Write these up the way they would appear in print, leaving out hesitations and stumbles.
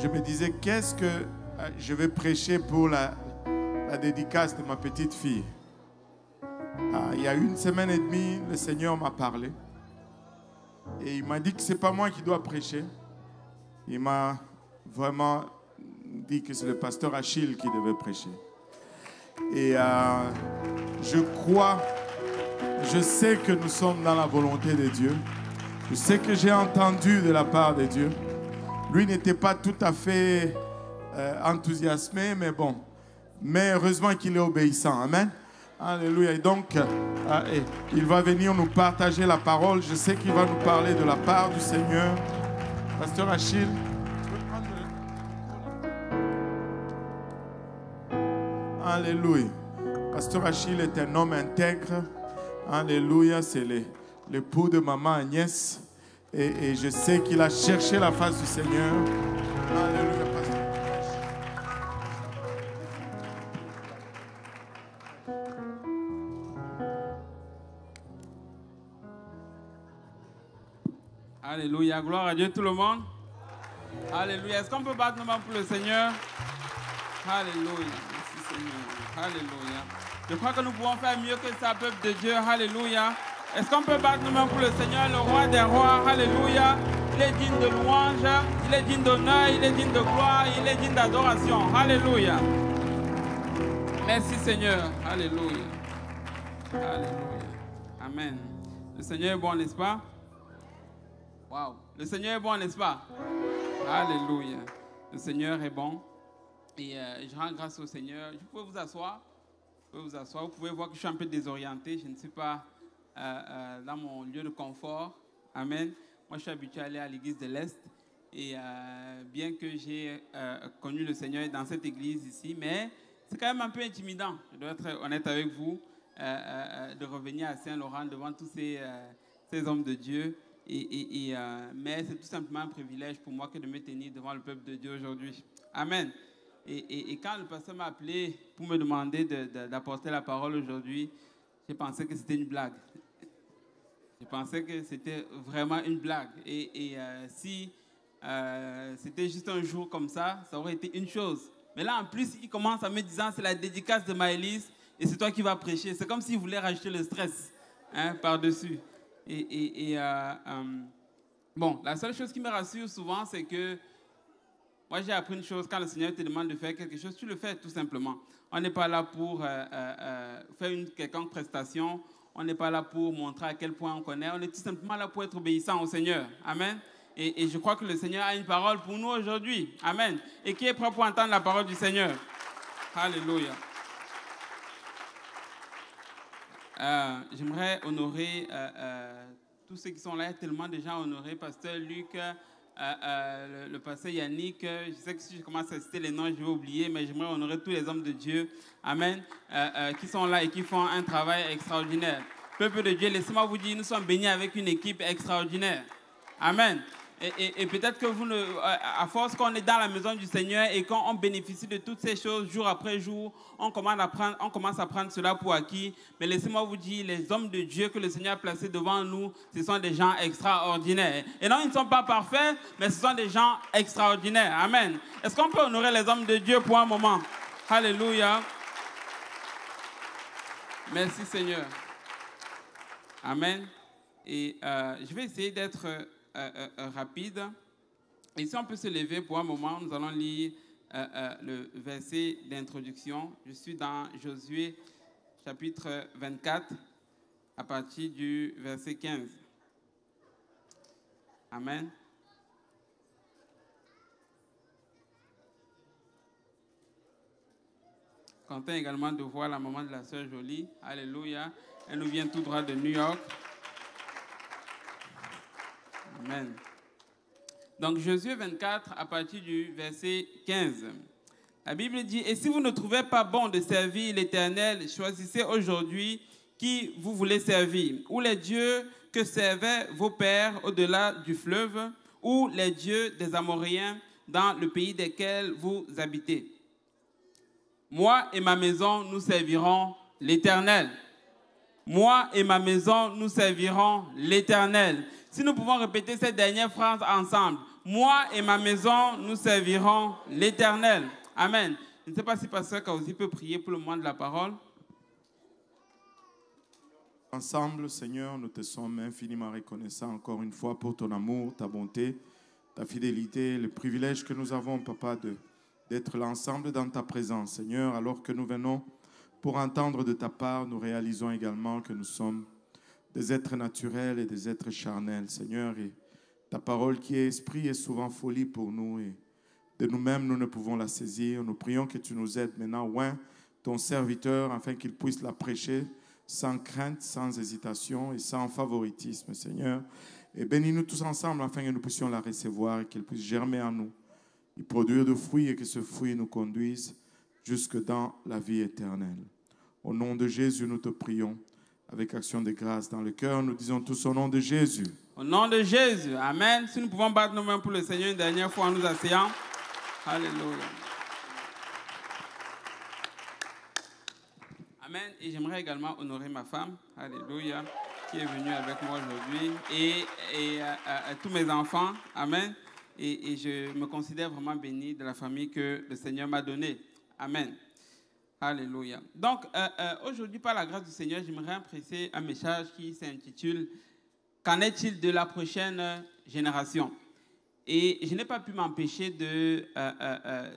je me disais, qu'est-ce que je vais prêcher pour la dédicace de ma petite fille. Il y a 1 semaine et demie, le Seigneur m'a parlé. Et il m'a dit que ce n'est pas moi qui dois prêcher. Il m'a vraiment dit que c'est le pasteur Achille qui devait prêcher. Et je crois, je sais que nous sommes dans la volonté de Dieu. Je sais que j'ai entendu de la part de Dieu. Lui n'était pas tout à fait enthousiasmé, mais bon. Mais heureusement qu'il est obéissant. Amen. Alléluia. Et donc, il va venir nous partager la parole. Je sais qu'il va nous parler de la part du Seigneur. Pasteur Achille, tu peux prendre le... Alléluia. Pasteur Achille est un homme intègre. Alléluia. C'est l'époux de maman Agnès. Et je sais qu'il a cherché la face du Seigneur. Alléluia, pasteur. Alléluia, gloire à Dieu tout le monde. Alléluia, est-ce qu'on peut battre nos mains pour le Seigneur? Alléluia, merci Seigneur. Alléluia. Je crois que nous pouvons faire mieux que ça, peuple de Dieu. Alléluia. Est-ce qu'on peut battre nos mains pour le Seigneur, le roi des rois? Alléluia. Il est digne de louange, il est digne d'honneur, il est digne de gloire, il est digne d'adoration. Alléluia. Merci Seigneur. Alléluia. Alléluia. Amen. Le Seigneur est bon, n'est-ce pas? Wow. Le Seigneur est bon, n'est-ce pas? Alléluia. Le Seigneur est bon. Et je rends grâce au Seigneur. Vous pouvez vous asseoir. Vous pouvez voir que je suis un peu désorienté. Je ne suis pas dans mon lieu de confort. Amen. Moi, je suis habitué à aller à l'église de l'Est. Et bien que j'ai connu le Seigneur dans cette église ici, mais c'est quand même un peu intimidant, je dois être honnête avec vous, de revenir à Saint-Laurent devant tous ces hommes de Dieu. Mais c'est tout simplement un privilège pour moi que de me tenir devant le peuple de Dieu aujourd'hui. Amen. Et quand le pasteur m'a appelé pour me demander d'apporter la parole aujourd'hui, j'ai pensé que c'était une blague. Je pensais que c'était vraiment une blague. Si c'était juste un jour comme ça, ça aurait été une chose. Mais là, en plus, il commence en me disant, c'est la dédicace de Maëlys et c'est toi qui vas prêcher. C'est comme s'il voulait rajouter le stress par-dessus. Bon, la seule chose qui me rassure souvent, c'est que moi, j'ai appris une chose, quand le Seigneur te demande de faire quelque chose, tu le fais tout simplement. On n'est pas là pour faire une quelconque prestation. On n'est pas là pour montrer à quel point on connaît. On est tout simplement là pour être obéissant au Seigneur. Amen. Et je crois que le Seigneur a une parole pour nous aujourd'hui. Amen. Et qui est prêt pour entendre la parole du Seigneur? Alléluia. J'aimerais honorer tous ceux qui sont là. Il y a tellement de gens honorés. Pasteur Luc, le pasteur Yannick. Je sais que si je commence à citer les noms, je vais oublier, mais j'aimerais honorer tous les hommes de Dieu. Amen. Qui sont là et qui font un travail extraordinaire. Peuple de Dieu, laissez-moi vous dire, nous sommes bénis avec une équipe extraordinaire. Amen. Et peut-être que vous, à force qu'on est dans la maison du Seigneur et qu'on bénéficie de toutes ces choses jour après jour, on commence à prendre cela pour acquis. Mais laissez-moi vous dire, les hommes de Dieu que le Seigneur a placés devant nous, ce sont des gens extraordinaires. Et non, ils ne sont pas parfaits, mais ce sont des gens extraordinaires. Amen. Est-ce qu'on peut honorer les hommes de Dieu pour un moment? Alléluia. Merci Seigneur. Amen. Et je vais essayer d'être rapide. Et si on peut se lever pour un moment, nous allons lire le verset d'introduction. Je suis dans Josué chapitre 24 à partir du verset 15. Amen. Content également de voir la maman de la sœur Jolie. Alléluia. Elle nous vient tout droit de New York. Amen. Donc, Josué 24, à partir du verset 15. La Bible dit, « Et si vous ne trouvez pas bon de servir l'Éternel, choisissez aujourd'hui qui vous voulez servir, ou les dieux que servaient vos pères au-delà du fleuve, ou les dieux des Amoréens dans le pays desquels vous habitez. Moi et ma maison, nous servirons l'Éternel. Moi et ma maison, nous servirons l'Éternel. » Si nous pouvons répéter cette dernière phrase ensemble. moi et ma maison, nous servirons l'Éternel. Amen. Je ne sais pas si Pasteur Kausi peut prier pour le moment de la parole. Ensemble, Seigneur, nous te sommes infiniment reconnaissants encore une fois pour ton amour, ta bonté, ta fidélité, le privilège que nous avons, Papa, d'être là ensemble dans ta présence. Seigneur, alors que nous venons pour entendre de ta part, nous réalisons également que nous sommes des êtres naturels et des êtres charnels, Seigneur. Et ta parole qui est esprit est souvent folie pour nous et de nous-mêmes, nous ne pouvons la saisir. Nous prions que tu nous aides maintenant, oint ton serviteur, afin qu'il puisse la prêcher sans crainte, sans hésitation et sans favoritisme, Seigneur. Et bénis-nous tous ensemble afin que nous puissions la recevoir et qu'elle puisse germer en nous et produire de fruits et que ce fruit nous conduise jusque dans la vie éternelle. Au nom de Jésus, nous te prions. Avec action de grâce dans le cœur, nous disons tous au nom de Jésus. Au nom de Jésus. Amen. Si nous pouvons battre nos mains pour le Seigneur une dernière fois en nous asseyant. Alléluia. Amen. Et j'aimerais également honorer ma femme. Alléluia. Qui est venue avec moi aujourd'hui. Et tous mes enfants. Amen. Et je me considère vraiment béni de la famille que le Seigneur m'a donnée. Amen. Alléluia. Donc, aujourd'hui, par la grâce du Seigneur, j'aimerais presser un message qui s'intitule « Qu'en est-il de la prochaine génération ?» Et je n'ai pas pu m'empêcher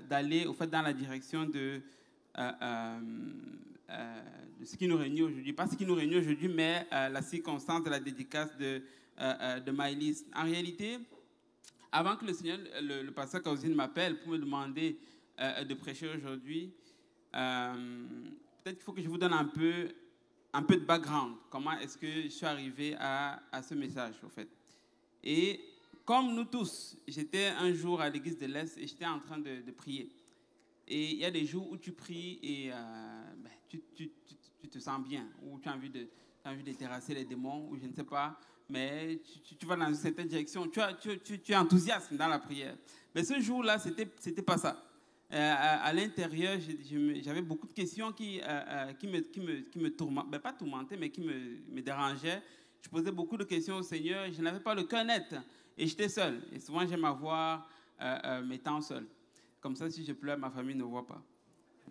d'aller au fait, dans la direction de ce qui nous réunit aujourd'hui. Pas ce qui nous réunit aujourd'hui, mais la circonstance de la dédicace de Maëlys. En réalité, avant que le Seigneur, le pasteur Kausine m'appelle pour me demander de prêcher aujourd'hui, peut-être qu'il faut que je vous donne un peu de background. Comment est-ce que je suis arrivé à ce message, au fait. Et comme nous tous, j'étais un jour à l'église de l'Est et j'étais en train de prier. Et il y a des jours où tu pries et tu te sens bien, ou tu as envie de terrasser les démons, ou je ne sais pas, mais tu vas dans une certaine direction. Tu es enthousiaste dans la prière. Mais ce jour-là, c'était pas ça. À l'intérieur, j'avais beaucoup de questions qui me tourmentaient, pas tourmentaient, mais qui me dérangeaient. Je posais beaucoup de questions au Seigneur, je n'avais pas le cœur net et j'étais seul. Et souvent, j'aime avoir mes temps seuls. Comme ça, si je pleure, ma famille ne voit pas.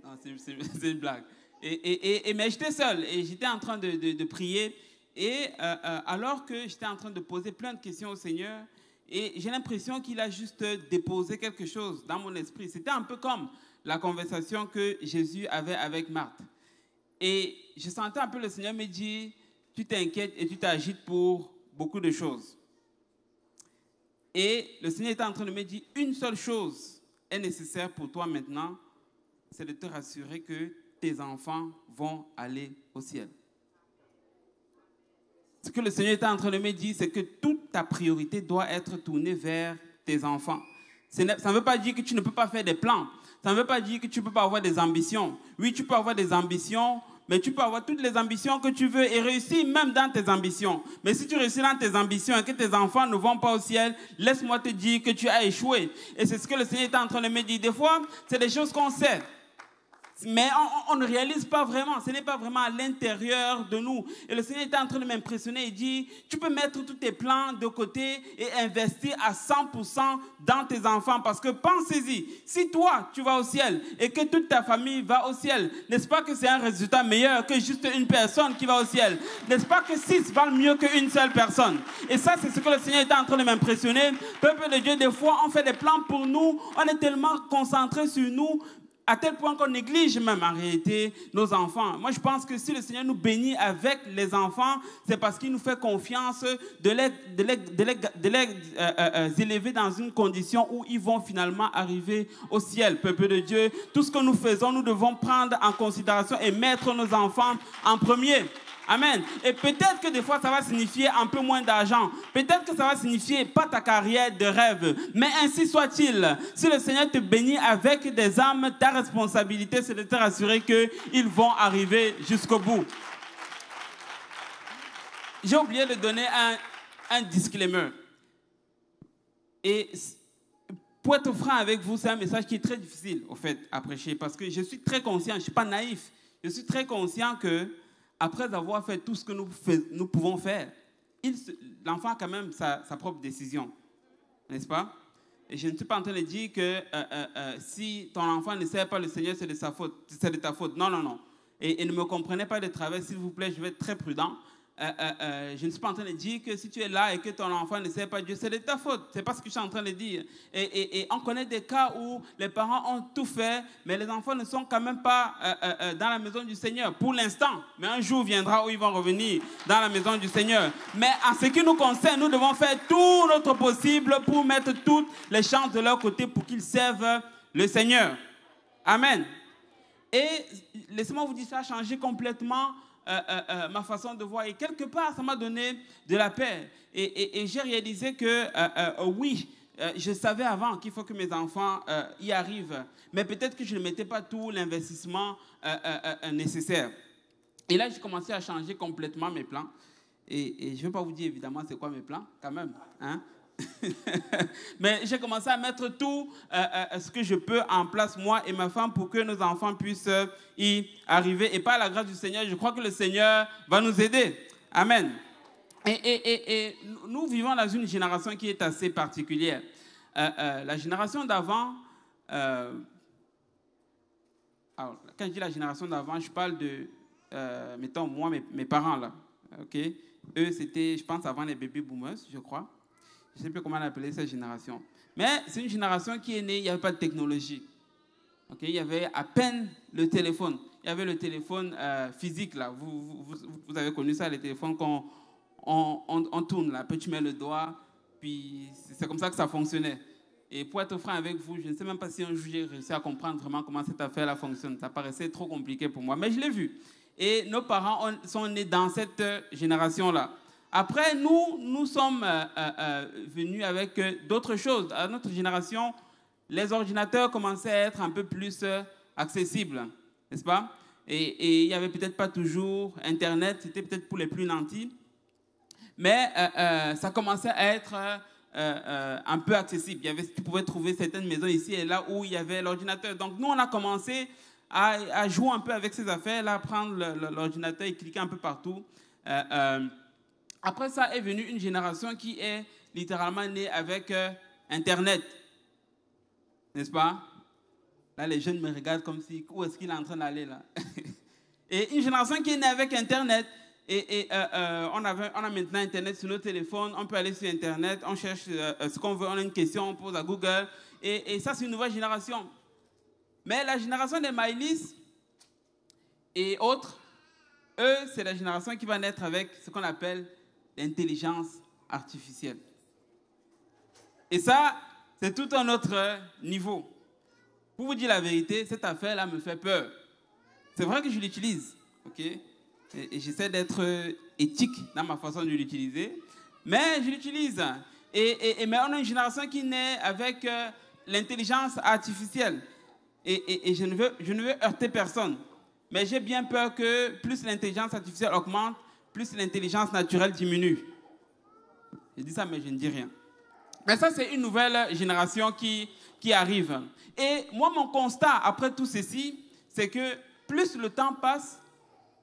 Non, c'est une blague. Mais j'étais seul et j'étais en train de prier. Et alors que j'étais en train de poser plein de questions au Seigneur, et j'ai l'impression qu'il a juste déposé quelque chose dans mon esprit. C'était un peu comme la conversation que Jésus avait avec Marthe. Et je sentais un peu le Seigneur me dire, tu t'inquiètes et tu t'agites pour beaucoup de choses. Et le Seigneur était en train de me dire, une seule chose est nécessaire pour toi maintenant, c'est de te rassurer que tes enfants vont aller au ciel. Ce que le Seigneur était en train de me dire, c'est que toute ta priorité doit être tournée vers tes enfants. Ça ne veut pas dire que tu ne peux pas faire des plans. Ça ne veut pas dire que tu ne peux pas avoir des ambitions. Oui, tu peux avoir des ambitions, mais tu peux avoir toutes les ambitions que tu veux et réussir même dans tes ambitions. Mais si tu réussis dans tes ambitions et que tes enfants ne vont pas au ciel, laisse-moi te dire que tu as échoué. Et c'est ce que le Seigneur est en train de me dire. Des fois, c'est des choses qu'on sait. Mais on ne réalise pas vraiment, ce n'est pas vraiment à l'intérieur de nous. Et le Seigneur était en train de m'impressionner, il dit, tu peux mettre tous tes plans de côté et investir à 100% dans tes enfants. Parce que pensez-y, si toi, tu vas au ciel et que toute ta famille va au ciel, n'est-ce pas que c'est un résultat meilleur que juste une personne qui va au ciel? N'est-ce pas que 6 valent mieux qu'une seule personne? Et ça, c'est ce que le Seigneur était en train de m'impressionner. Peuple de Dieu, des fois, on fait des plans pour nous, on est tellement concentré sur nous, à tel point qu'on néglige même en réalité nos enfants. Moi, je pense que si le Seigneur nous bénit avec les enfants, c'est parce qu'il nous fait confiance de les élever dans une condition où ils vont finalement arriver au ciel. Peuple de Dieu, tout ce que nous faisons, nous devons prendre en considération et mettre nos enfants en premier. Amen. Et peut-être que des fois, ça va signifier un peu moins d'argent. Peut-être que ça va signifier pas ta carrière de rêve. Mais ainsi soit-il. Si le Seigneur te bénit avec des âmes, ta responsabilité, c'est de te rassurer qu'ils vont arriver jusqu'au bout. J'ai oublié de donner un disclaimer. Et pour être franc avec vous, c'est un message qui est très difficile, au fait, à prêcher. Parce que je suis très conscient, je ne suis pas naïf. Je suis très conscient que après avoir fait tout ce que nous pouvons faire, l'enfant a quand même sa propre décision. N'est-ce pas? je ne suis pas en train de dire que si ton enfant ne sert pas le Seigneur, c'est de sa faute, c'est de ta faute. Non, non, non. Et ne me comprenez pas de travers, s'il vous plaît, je vais être très prudent. Je ne suis pas en train de dire que si tu es là et que ton enfant ne sert pas Dieu, c'est de ta faute. Ce n'est pas ce que je suis en train de dire. Et on connaît des cas où les parents ont tout fait, mais les enfants ne sont quand même pas dans la maison du Seigneur pour l'instant. Mais un jour viendra où ils vont revenir dans la maison du Seigneur. Mais en ce qui nous concerne, nous devons faire tout notre possible pour mettre toutes les chances de leur côté pour qu'ils servent le Seigneur. Amen. Et laissez-moi vous dire, ça a changé complètement ma façon de voir. Et quelque part, ça m'a donné de la paix. Et j'ai réalisé que, oui, je savais avant qu'il faut que mes enfants y arrivent. Mais peut-être que je ne mettais pas tout l'investissement nécessaire. Et là, j'ai commencé à changer complètement mes plans. Et je ne vais pas vous dire, évidemment, c'est quoi mes plans, quand même. Hein? Mais j'ai commencé à mettre tout ce que je peux en place, moi et ma femme, pour que nos enfants puissent y arriver. Et par la grâce du Seigneur, je crois que le Seigneur va nous aider. Amen. Et nous vivons dans une génération qui est assez particulière. La génération d'avant, alors, quand je dis la génération d'avant, je parle de, mettons, moi, mes parents, là. Okay? Eux, c'était, je pense, avant les baby boomers, je crois. Je ne sais plus comment on appelait cette génération. Mais c'est une génération qui est née, il n'y avait pas de technologie. Okay? Il y avait à peine le téléphone. Il y avait le téléphone physique, là. Vous avez connu ça, les téléphones qu'on on tourne, là. Après, tu mets le doigt, puis c'est comme ça que ça fonctionnait. Et pour être franc avec vous, je ne sais même pas si un jour j'ai réussi à comprendre vraiment comment cette affaire-là fonctionne. Ça paraissait trop compliqué pour moi, mais je l'ai vu. Et nos parents sont nés dans cette génération-là. Après, nous sommes venus avec d'autres choses. À notre génération, les ordinateurs commençaient à être un peu plus accessibles, n'est-ce pas? Et il n'y avait peut-être pas toujours Internet, c'était peut-être pour les plus nantis. Mais ça commençait à être un peu accessible. Tu pouvais trouver certaines maisons ici et là où il y avait l'ordinateur. Donc nous, on a commencé à jouer un peu avec ces affaires-là, prendre l'ordinateur et cliquer un peu partout. Après ça est venue une génération qui est littéralement née avec Internet. N'est-ce pas? Là, les jeunes me regardent comme si, où est-ce qu'il est en train d'aller là? Et une génération qui est née avec Internet. Et on a maintenant Internet sur nos téléphones. On peut aller sur Internet, on cherche ce qu'on veut, on a une question, on pose à Google. Et ça, c'est une nouvelle génération. Mais la génération des Maïlis et autres, eux, c'est la génération qui va naître avec ce qu'on appelle l'intelligence artificielle. Et ça, c'est tout un autre niveau. Pour vous dire la vérité, cette affaire-là me fait peur. C'est vrai que je l'utilise, ok? Et j'essaie d'être éthique dans ma façon de l'utiliser, mais je l'utilise. Mais on a une génération qui naît avec l'intelligence artificielle. Et je ne veux heurter personne. Mais j'ai bien peur que plus l'intelligence artificielle augmente, plus l'intelligence naturelle diminue. Je dis ça, mais je ne dis rien. Mais ça, c'est une nouvelle génération qui arrive. Et moi, mon constat, après tout ceci, c'est que plus le temps passe,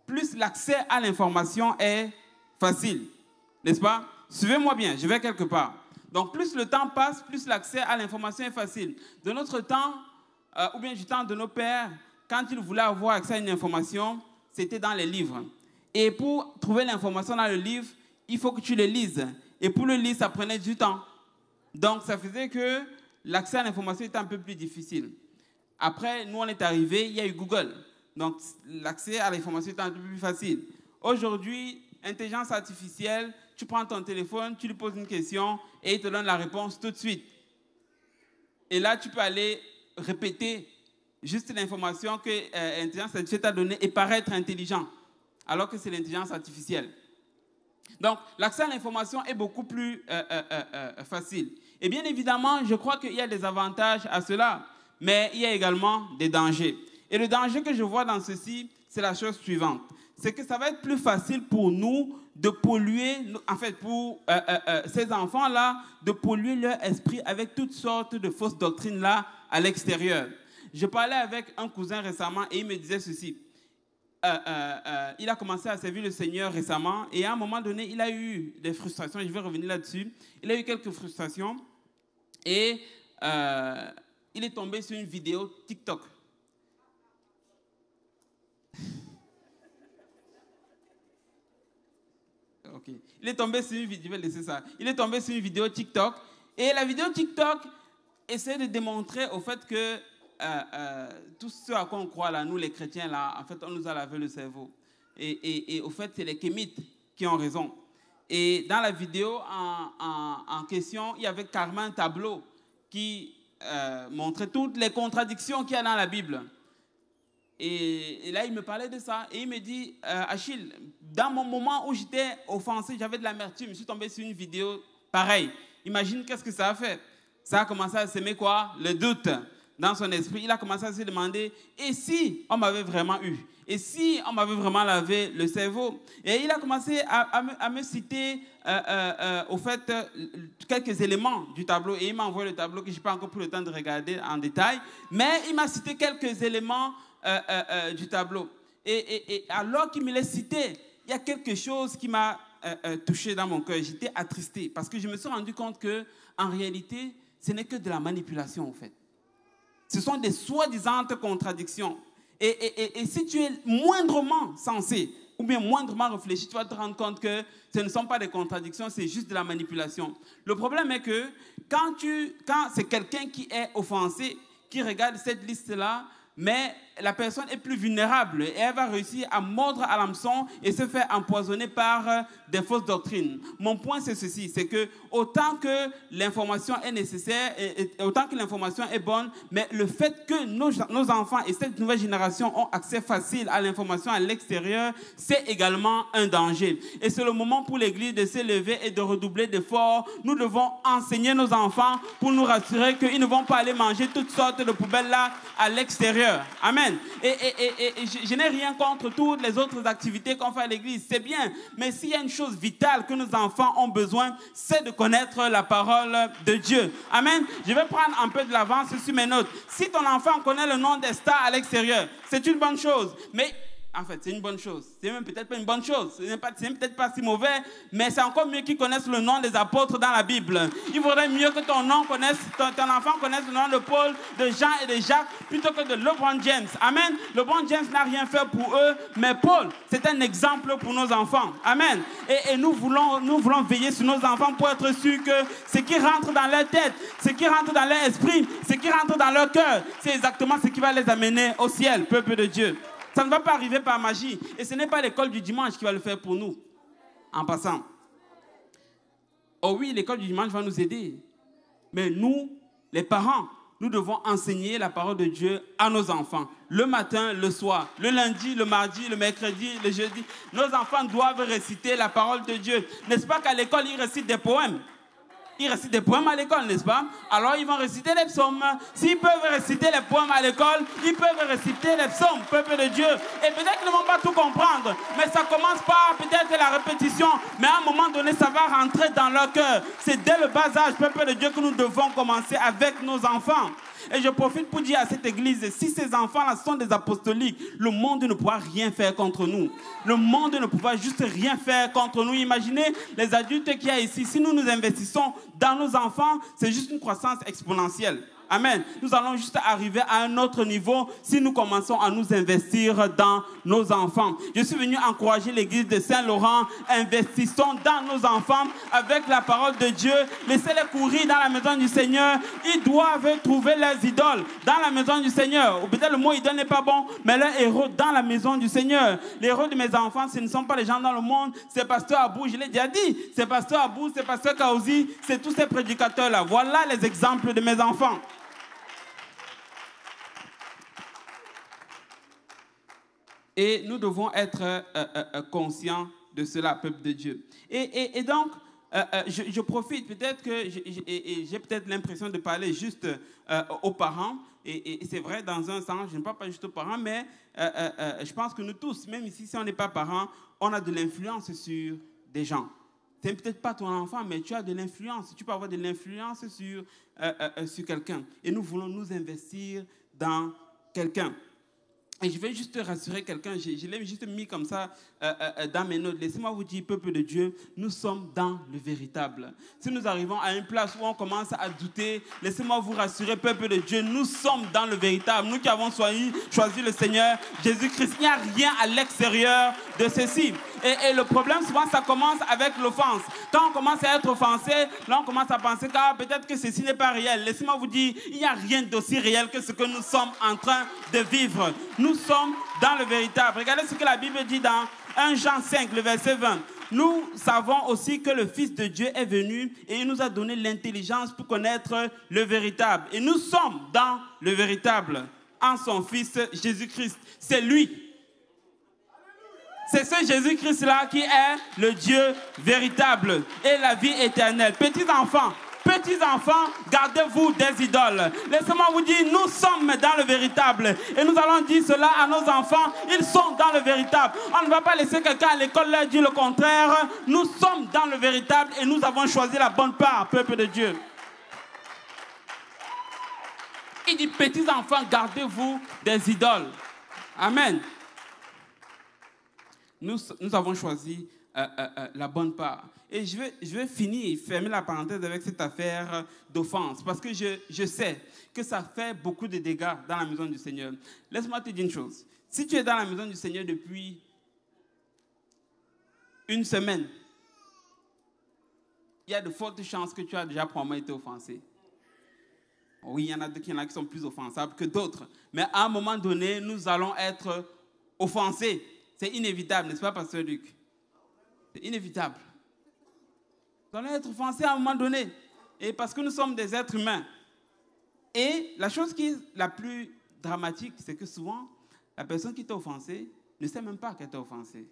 plus l'accès à l'information est facile. N'est-ce pas? Suivez-moi bien, je vais quelque part. Donc, plus le temps passe, plus l'accès à l'information est facile. De notre temps, ou bien du temps de nos pères, quand ils voulaient avoir accès à une information, c'était dans les livres. Et pour trouver l'information dans le livre, il faut que tu le lises. Et pour le lire, ça prenait du temps. Donc, ça faisait que l'accès à l'information était un peu plus difficile. Après, nous, on est arrivés, il y a eu Google. Donc, l'accès à l'information est un peu plus facile. Aujourd'hui, intelligence artificielle, tu prends ton téléphone, tu lui poses une question et il te donne la réponse tout de suite. Et là, tu peux aller répéter juste l'information que l'intelligence artificielle t'a donnée et paraître intelligent, alors que c'est l'intelligence artificielle. Donc, l'accès à l'information est beaucoup plus facile. Et bien évidemment, je crois qu'il y a des avantages à cela, mais il y a également des dangers. Et le danger que je vois dans ceci, c'est la chose suivante. C'est que ça va être plus facile pour nous de polluer, en fait, pour ces enfants-là, de polluer leur esprit avec toutes sortes de fausses doctrines-là à l'extérieur. Je parlais avec un cousin récemment et il me disait ceci. Il a commencé à servir le Seigneur récemment et à un moment donné, il a eu des frustrations. Je vais revenir là-dessus. Il a eu quelques frustrations et il est tombé sur une vidéo TikTok. Ok. Il est tombé sur une vidéo, je vais laisser ça. Il est tombé sur une vidéo TikTok. Et la vidéo TikTok essaie de démontrer au fait que tout ce à quoi on croit là, nous les chrétiens là, en fait, on nous a lavé le cerveau. Et au fait, c'est les kémites qui ont raison. Et dans la vidéo en question, il y avait carrément un tableau qui montrait toutes les contradictions qu'il y a dans la Bible. Et là, il me parlait de ça. Et il me dit, Achille, dans mon moment où j'étais offensé, j'avais de l'amertume, je suis tombé sur une vidéo pareille. Imagine qu'est-ce que ça a fait. Ça a commencé à s'aimer quoi? Le doute dans son esprit. Il a commencé à se demander, et si on m'avait vraiment eu? Et si on m'avait vraiment lavé le cerveau? Et il a commencé à me citer, au fait, quelques éléments du tableau. Et il m'a envoyé le tableau que je n'ai pas encore pris le temps de regarder en détail. Mais il m'a cité quelques éléments du tableau. Et alors qu'il me l'a cité, il y a quelque chose qui m'a touché dans mon cœur. J'étais attristé parce que je me suis rendu compte qu'en réalité, ce n'est que de la manipulation, en fait. Ce sont des soi-disant contradictions. Et si tu es moindrement sensé ou bien moindrement réfléchi, tu vas te rendre compte que ce ne sont pas des contradictions, c'est juste de la manipulation. Le problème est que quand c'est quelqu'un qui est offensé, qui regarde cette liste-là, mais la personne est plus vulnérable et elle va réussir à mordre à l'hameçon et se faire empoisonner par des fausses doctrines. Mon point, c'est ceci, c'est que autant que l'information est nécessaire, et autant que l'information est bonne, mais le fait que nos enfants et cette nouvelle génération ont accès facile à l'information à l'extérieur, c'est également un danger. Et c'est le moment pour l'Église de s'élever et de redoubler d'efforts. Nous devons enseigner nos enfants pour nous rassurer qu'ils ne vont pas aller manger toutes sortes de poubelles là à l'extérieur. Amen. Et je n'ai rien contre toutes les autres activités qu'on fait à l'église, c'est bien. Mais s'il y a une chose vitale que nos enfants ont besoin, c'est de connaître la parole de Dieu. Amen. Je vais prendre un peu de l'avance sur mes notes. Si ton enfant connaît le nom des stars à l'extérieur, c'est une bonne chose. Mais en fait, c'est une bonne chose. C'est même peut-être pas une bonne chose. C'est peut-être pas si mauvais, mais c'est encore mieux qu'ils connaissent le nom des apôtres dans la Bible. Il vaudrait mieux que ton enfant connaisse le nom de Paul, de Jean et de Jacques, plutôt que de LeBron James. Amen. LeBron James n'a rien fait pour eux, mais Paul, c'est un exemple pour nos enfants. Amen. Et nous voulons veiller sur nos enfants pour être sûrs que ce qui rentre dans leur tête, ce qui rentre dans leur esprit, ce qui rentre dans leur cœur, c'est exactement ce qui va les amener au ciel, peuple de Dieu. Ça ne va pas arriver par magie. Et ce n'est pas l'école du dimanche qui va le faire pour nous, en passant. Oh oui, l'école du dimanche va nous aider. Mais nous, les parents, nous devons enseigner la parole de Dieu à nos enfants. Le matin, le soir, le lundi, le mardi, le mercredi, le jeudi. Nos enfants doivent réciter la parole de Dieu. N'est-ce pas qu'à l'école, ils récitent des poèmes? Ils récitent des poèmes à l'école, n'est-ce pas? Alors, ils vont réciter les psaumes. S'ils peuvent réciter les poèmes à l'école, ils peuvent réciter les psaumes, peuple de Dieu. Et peut-être qu'ils ne vont pas tout comprendre, mais ça commence par peut-être la répétition. Mais à un moment donné, ça va rentrer dans leur cœur. C'est dès le bas âge, peuple de Dieu, que nous devons commencer avec nos enfants. Et je profite pour dire à cette église, si ces enfants-là sont des apostoliques, le monde ne pourra rien faire contre nous. Le monde ne pourra juste rien faire contre nous. Imaginez les adultes qu'il y a ici. Si nous nous investissons dans nos enfants, c'est juste une croissance exponentielle. Amen. Nous allons juste arriver à un autre niveau si nous commençons à nous investir dans nos enfants. Je suis venu encourager l'église de Saint-Laurent. Investissons dans nos enfants avec la parole de Dieu. Laissez-les courir dans la maison du Seigneur. Ils doivent trouver leurs idoles dans la maison du Seigneur. Ou peut-être le mot idole n'est pas bon, mais leurs héros dans la maison du Seigneur. Les héros de mes enfants, ce ne sont pas les gens dans le monde. C'est Pasteur Abou, je l'ai déjà dit. C'est Pasteur Abou, c'est Pasteur Kaouzi, c'est tous ces prédicateurs-là. Voilà les exemples de mes enfants. Et nous devons être conscients de cela, peuple de Dieu. Et donc, je profite, peut-être que j'ai peut-être l'impression de parler juste aux parents. Et c'est vrai, dans un sens, je ne parle pas juste aux parents, mais je pense que nous tous, même ici, si on n'est pas parents, on a de l'influence sur des gens. Ce n'est peut-être pas ton enfant, mais tu as de l'influence. Tu peux avoir de l'influence sur quelqu'un. Et nous voulons nous investir dans quelqu'un. Et je vais juste rassurer quelqu'un, je l'ai juste mis comme ça dans mes notes. Laissez-moi vous dire, peuple de Dieu, nous sommes dans le véritable. Si nous arrivons à une place où on commence à douter, laissez-moi vous rassurer, peuple de Dieu, nous sommes dans le véritable. Nous qui avons choisi le Seigneur Jésus-Christ, il n'y a rien à l'extérieur de ceci. Et le problème, souvent, ça commence avec l'offense. Quand on commence à être offensé, là, on commence à penser que peut-être que ceci n'est pas réel. Laissez-moi vous dire, il n'y a rien d'aussi réel que ce que nous sommes en train de vivre. Nous sommes dans le véritable. Regardez ce que la Bible dit dans 1 Jean 5, le verset 20. Nous savons aussi que le Fils de Dieu est venu et il nous a donné l'intelligence pour connaître le véritable. Et nous sommes dans le véritable en son Fils Jésus-Christ. C'est lui. C'est ce Jésus-Christ-là qui est le Dieu véritable et la vie éternelle. Petits enfants, gardez-vous des idoles. Laissez-moi vous dire, nous sommes dans le véritable. Et nous allons dire cela à nos enfants, ils sont dans le véritable. On ne va pas laisser quelqu'un à l'école leur dire le contraire. Nous sommes dans le véritable et nous avons choisi la bonne part, peuple de Dieu. Il dit, petits enfants, gardez-vous des idoles. Amen. Nous avons choisi la bonne part. Et je vais finir, fermer la parenthèse avec cette affaire d'offense, parce que je sais que ça fait beaucoup de dégâts dans la maison du Seigneur. Laisse-moi te dire une chose. Si tu es dans la maison du Seigneur depuis une semaine, il y a de fortes chances que tu as déjà probablement été offensé. Oui, il y en a qui sont plus offensables que d'autres. Mais à un moment donné, nous allons être offensés. C'est inévitable, n'est-ce pas, Pasteur Luc? C'est inévitable. Nous allons être offensés à un moment donné. Et parce que nous sommes des êtres humains. Et la chose qui est la plus dramatique, c'est que souvent, la personne qui t'a offensé ne sait même pas qu'elle t'a offensé.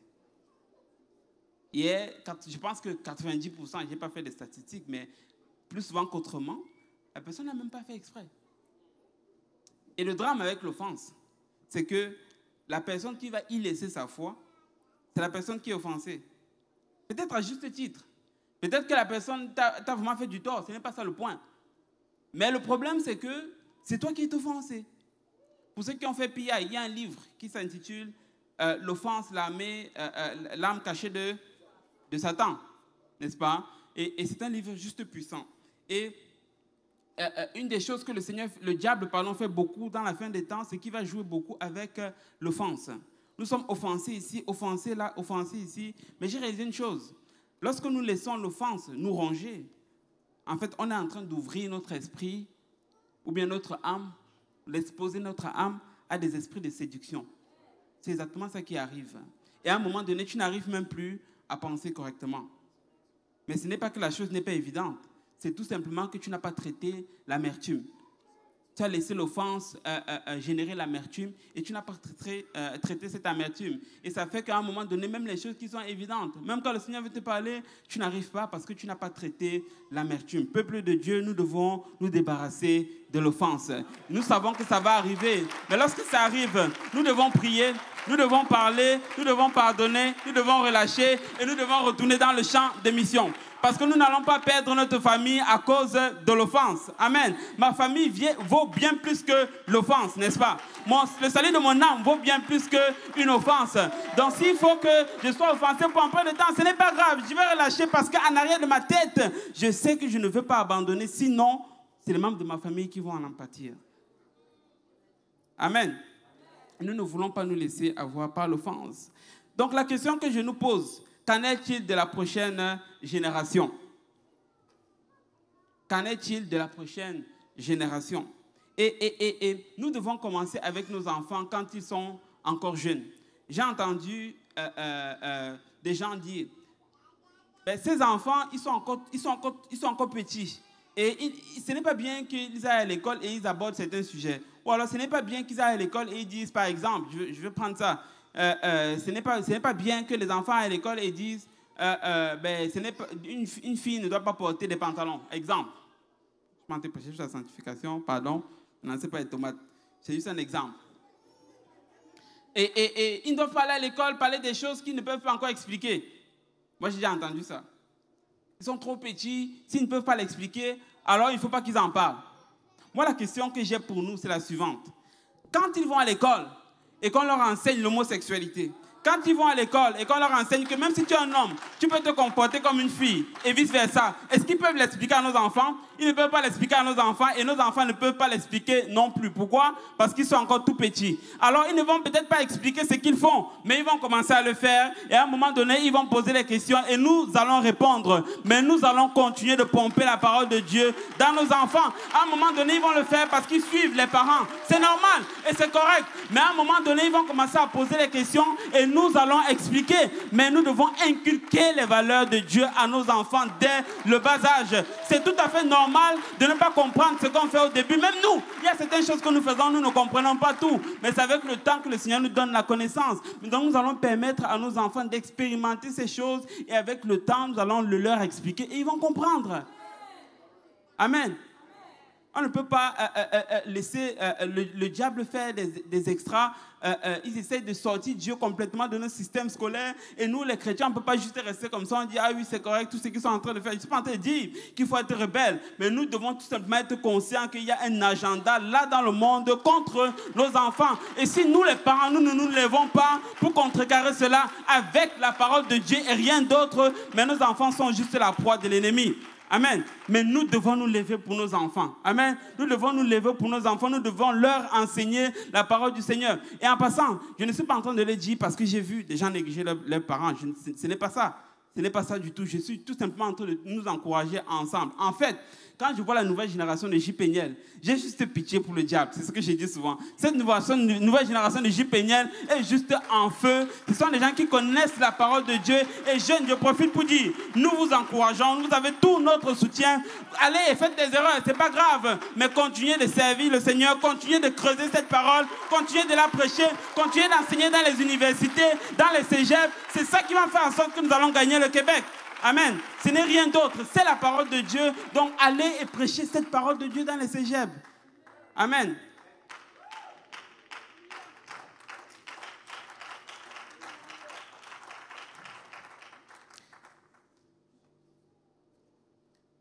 Et je pense que 90%, je n'ai pas fait de statistiques, mais plus souvent qu'autrement, la personne n'a même pas fait exprès. Et le drame avec l'offense, c'est que la personne qui va y laisser sa foi, c'est la personne qui est offensée. Peut-être à juste titre. Peut-être que la personne t'a vraiment fait du tort. Ce n'est pas ça le point. Mais le problème, c'est que c'est toi qui es offensé. Pour ceux qui ont fait PIA, il y a un livre qui s'intitule « L'offense, l'arme cachée de Satan ». N'est-ce pas? Et c'est un livre juste puissant. Et une des choses que le diable, fait beaucoup dans la fin des temps, c'est qu'il va jouer beaucoup avec l'offense. Nous sommes offensés ici, offensés là, offensés ici. Mais j'ai réalisé une chose. Lorsque nous laissons l'offense nous ronger, en fait, on est en train d'ouvrir notre esprit ou bien notre âme, d'exposer notre âme à des esprits de séduction. C'est exactement ça qui arrive. Et à un moment donné, tu n'arrives même plus à penser correctement. Mais ce n'est pas que la chose n'est pas évidente. C'est tout simplement que tu n'as pas traité l'amertume. Tu as laissé l'offense générer l'amertume et tu n'as pas traité cette amertume. Et ça fait qu'à un moment donné, même les choses qui sont évidentes, même quand le Seigneur veut te parler, tu n'arrives pas parce que tu n'as pas traité l'amertume. Peuple de Dieu, nous devons nous débarrasser de l'offense. Nous savons que ça va arriver. Mais lorsque ça arrive, nous devons prier, nous devons parler, nous devons pardonner, nous devons relâcher et nous devons retourner dans le champ de mission. Parce que nous n'allons pas perdre notre famille à cause de l'offense. Amen. Ma famille vaut bien plus que l'offense, n'est-ce pas? Le salut de mon âme vaut bien plus qu'une offense. Donc s'il faut que je sois offensé pour un peu de temps, ce n'est pas grave. Je vais relâcher parce qu'en arrière de ma tête, je sais que je ne veux pas abandonner. Sinon, c'est les membres de ma famille qui vont en pâtir. Amen. Nous ne voulons pas nous laisser avoir par l'offense. Donc la question que je nous pose, qu'en est-il de la prochaine génération? Qu'en est-il de la prochaine génération? Et nous devons commencer avec nos enfants quand ils sont encore jeunes. J'ai entendu des gens dire, ces enfants, ils sont encore petits. Et ce n'est pas bien qu'ils aillent à l'école et ils abordent certains sujets. Ou alors ce n'est pas bien qu'ils aillent à l'école et ils disent, par exemple, je vais prendre ça, ce n'est pas bien que les enfants aillent à l'école et disent une fille ne doit pas porter des pantalons. Exemple. Je m'en prêcher sur la sanctification, pardon. Non, ce n'est pas les tomates. C'est juste un exemple. Et ils ne doivent pas aller à l'école parler des choses qu'ils ne peuvent pas encore expliquer. Moi, j'ai déjà entendu ça. Ils sont trop petits. S'ils ne peuvent pas l'expliquer, alors il ne faut pas qu'ils en parlent. Moi, la question que j'ai pour nous, c'est la suivante. Quand ils vont à l'école, et qu'on leur enseigne l'homosexualité. Quand ils vont à l'école et qu'on leur enseigne que même si tu es un homme, tu peux te comporter comme une fille et vice-versa, est-ce qu'ils peuvent l'expliquer à nos enfants? Ils ne peuvent pas l'expliquer à nos enfants et nos enfants ne peuvent pas l'expliquer non plus. Pourquoi? Parce qu'ils sont encore tout petits. Alors, ils ne vont peut-être pas expliquer ce qu'ils font, mais ils vont commencer à le faire et à un moment donné, ils vont poser des questions et nous allons répondre. Mais nous allons continuer de pomper la parole de Dieu dans nos enfants. À un moment donné, ils vont le faire parce qu'ils suivent les parents. C'est normal et c'est correct. Mais à un moment donné, ils vont commencer à poser des questions et nous allons expliquer. Mais nous devons inculquer les valeurs de Dieu à nos enfants dès le bas âge. C'est tout à fait normal de ne pas comprendre ce qu'on fait au début. Même nous, il y a certaines choses que nous faisons, nous ne comprenons pas tout. Mais c'est avec le temps que le Seigneur nous donne la connaissance. Donc nous allons permettre à nos enfants d'expérimenter ces choses et avec le temps, nous allons le leur expliquer et ils vont comprendre. Amen. On ne peut pas laisser le diable faire des extras. Ils essayent de sortir Dieu complètement de notre système scolaire. Et nous, les chrétiens, on ne peut pas juste rester comme ça. On dit, ah oui, c'est correct, tout ce qu'ils sont en train de faire. Je ne suis pas en train de dire qu'il faut être rebelle. Mais nous devons tout simplement être conscients qu'il y a un agenda là dans le monde contre nos enfants. Et si nous, les parents, nous ne nous levons pas pour contrecarrer cela avec la parole de Dieu et rien d'autre, mais nos enfants sont juste la proie de l'ennemi. Amen. Mais nous devons nous lever pour nos enfants. Amen. Nous devons nous lever pour nos enfants. Nous devons leur enseigner la parole du Seigneur. Et en passant, je ne suis pas en train de le dire parce que j'ai vu des gens négliger leurs parents. Ce n'est pas ça. Ce n'est pas ça du tout. Je suis tout simplement en train de nous encourager ensemble. En fait, quand je vois la nouvelle génération de J-Péniel, j'ai juste pitié pour le diable. C'est ce que j'ai dit souvent. Cette nouvelle génération de J-Péniel est juste en feu. Ce sont des gens qui connaissent la parole de Dieu. Et jeunes, je profite pour dire, nous vous encourageons. Vous avez tout notre soutien. Allez et faites des erreurs, ce n'est pas grave. Mais continuez de servir le Seigneur. Continuez de creuser cette parole. Continuez de la prêcher. Continuez d'enseigner dans les universités, dans les cégeps. C'est ça qui va faire en sorte que nous allons gagner le Québec. Amen. Ce n'est rien d'autre. C'est la parole de Dieu. Donc, allez et prêchez cette parole de Dieu dans les cégeps. Amen.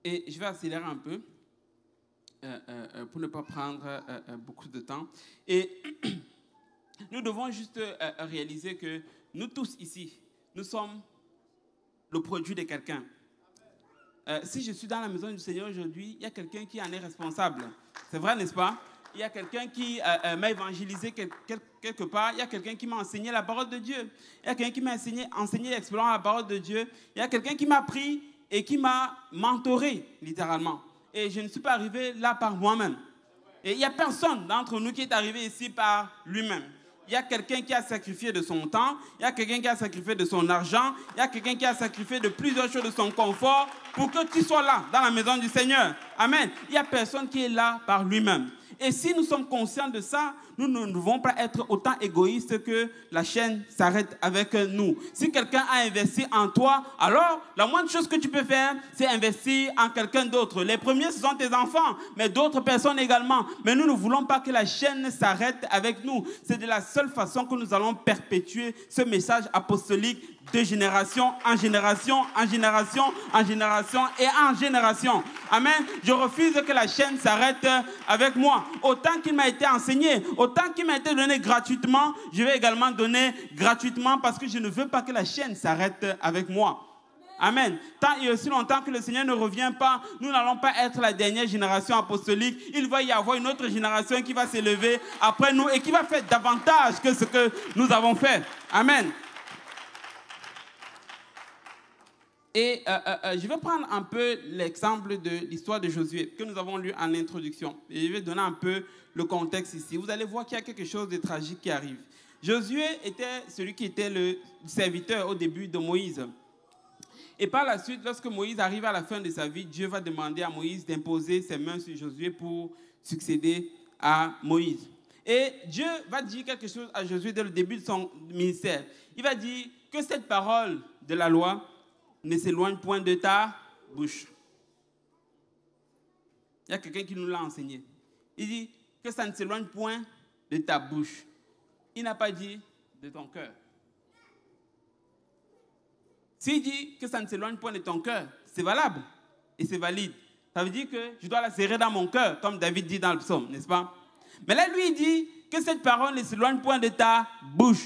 Et je vais accélérer un peu pour ne pas prendre beaucoup de temps. Et nous devons juste réaliser que nous tous ici, nous sommes le produit de quelqu'un. Si je suis dans la maison du Seigneur aujourd'hui, il y a quelqu'un qui en est responsable. C'est vrai, n'est-ce pas? Il y a quelqu'un qui m'a évangélisé quelque part. Il y a quelqu'un qui m'a enseigné la parole de Dieu. Il y a quelqu'un qui m'a enseigné l'exploration de la parole de Dieu. Il y a quelqu'un qui m'a pris et qui m'a mentoré, littéralement. Et je ne suis pas arrivé là par moi-même. Et il n'y a personne d'entre nous qui est arrivé ici par lui-même. Il y a quelqu'un qui a sacrifié de son temps, il y a quelqu'un qui a sacrifié de son argent, il y a quelqu'un qui a sacrifié de plusieurs choses de son confort pour que tu sois là, dans la maison du Seigneur. Amen. Il n'y a personne qui est là par lui-même. Et si nous sommes conscients de ça, nous ne devons pas être autant égoïstes que la chaîne s'arrête avec nous. Si quelqu'un a investi en toi, alors la moindre chose que tu peux faire, c'est investir en quelqu'un d'autre. Les premiers, ce sont tes enfants, mais d'autres personnes également. Mais nous ne voulons pas que la chaîne s'arrête avec nous. C'est de la seule façon que nous allons perpétuer ce message apostolique de génération en génération, en génération, en génération et en génération. Amen. Je refuse que la chaîne s'arrête avec moi. Autant qu'il m'a été enseigné, autant qu'il m'a été donné gratuitement, je vais également donner gratuitement parce que je ne veux pas que la chaîne s'arrête avec moi. Amen. Tant et aussi longtemps que le Seigneur ne revient pas, nous n'allons pas être la dernière génération apostolique. Il va y avoir une autre génération qui va s'élever après nous et qui va faire davantage que ce que nous avons fait. Amen. Et je vais prendre un peu l'exemple de l'histoire de Josué que nous avons lu en introduction. Et je vais donner un peu le contexte ici. Vous allez voir qu'il y a quelque chose de tragique qui arrive. Josué était celui qui était le serviteur au début de Moïse. Et par la suite, lorsque Moïse arrive à la fin de sa vie, Dieu va demander à Moïse d'imposer ses mains sur Josué pour succéder à Moïse. Et Dieu va dire quelque chose à Josué dès le début de son ministère. Il va dire que cette parole de la loi ne s'éloigne point de ta bouche. Il y a quelqu'un qui nous l'a enseigné. Il dit que ça ne s'éloigne point de ta bouche. Il n'a pas dit de ton cœur. S'il dit que ça ne s'éloigne point de ton cœur, c'est valable et c'est valide. Ça veut dire que je dois la serrer dans mon cœur, comme David dit dans le psaume, n'est-ce pas? Mais là, lui, il dit que cette parole ne s'éloigne point de ta bouche.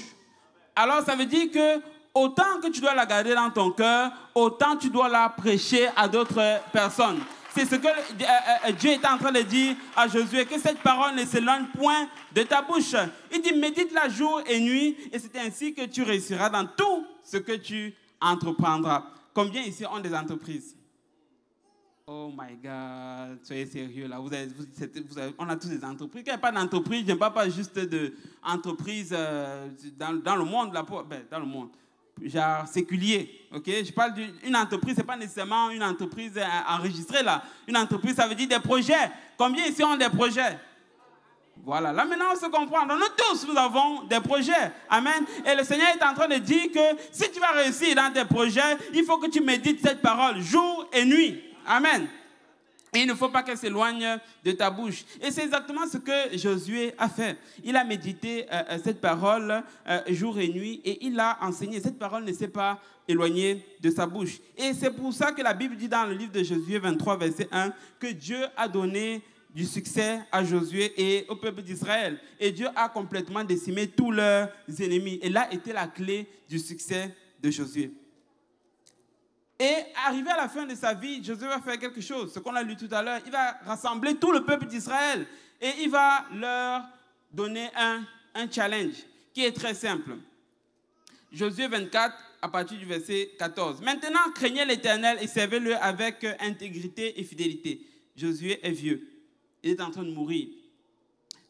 Alors ça veut dire que autant que tu dois la garder dans ton cœur, autant tu dois la prêcher à d'autres personnes. C'est ce que Dieu est en train de dire à Josué, que cette parole ne s'éloigne point de ta bouche. Il dit, médite-la jour et nuit, et c'est ainsi que tu réussiras dans tout ce que tu entreprendras. Combien ici ont des entreprises? Oh my God, soyez sérieux là. On a tous des entreprises. Quand il n'y a pas d'entreprise, je ne parle pas juste d'entreprise dans le monde, dans le monde, genre séculier. Okay? Je parle d'une entreprise, ce n'est pas nécessairement une entreprise enregistrée là. Une entreprise, ça veut dire des projets. Combien ici ont des projets? Voilà, là maintenant on se comprend. Donc, nous tous, nous avons des projets. Amen. Et le Seigneur est en train de dire que si tu vas réussir dans tes projets, il faut que tu médites cette parole jour et nuit. Amen. Et il ne faut pas qu'elle s'éloigne de ta bouche. Et c'est exactement ce que Josué a fait. Il a médité cette parole jour et nuit et il a enseigné. Cette parole ne s'est pas éloignée de sa bouche. Et c'est pour ça que la Bible dit dans le livre de Josué 23, verset 1, que Dieu a donné du succès à Josué et au peuple d'Israël. Et Dieu a complètement décimé tous leurs ennemis. Et là était la clé du succès de Josué. Et arrivé à la fin de sa vie, Josué va faire quelque chose, ce qu'on a lu tout à l'heure. Il va rassembler tout le peuple d'Israël et il va leur donner un challenge qui est très simple. Josué 24, à partir du verset 14. Maintenant, craignez l'Éternel et servez-le avec intégrité et fidélité. Josué est vieux. Il est en train de mourir.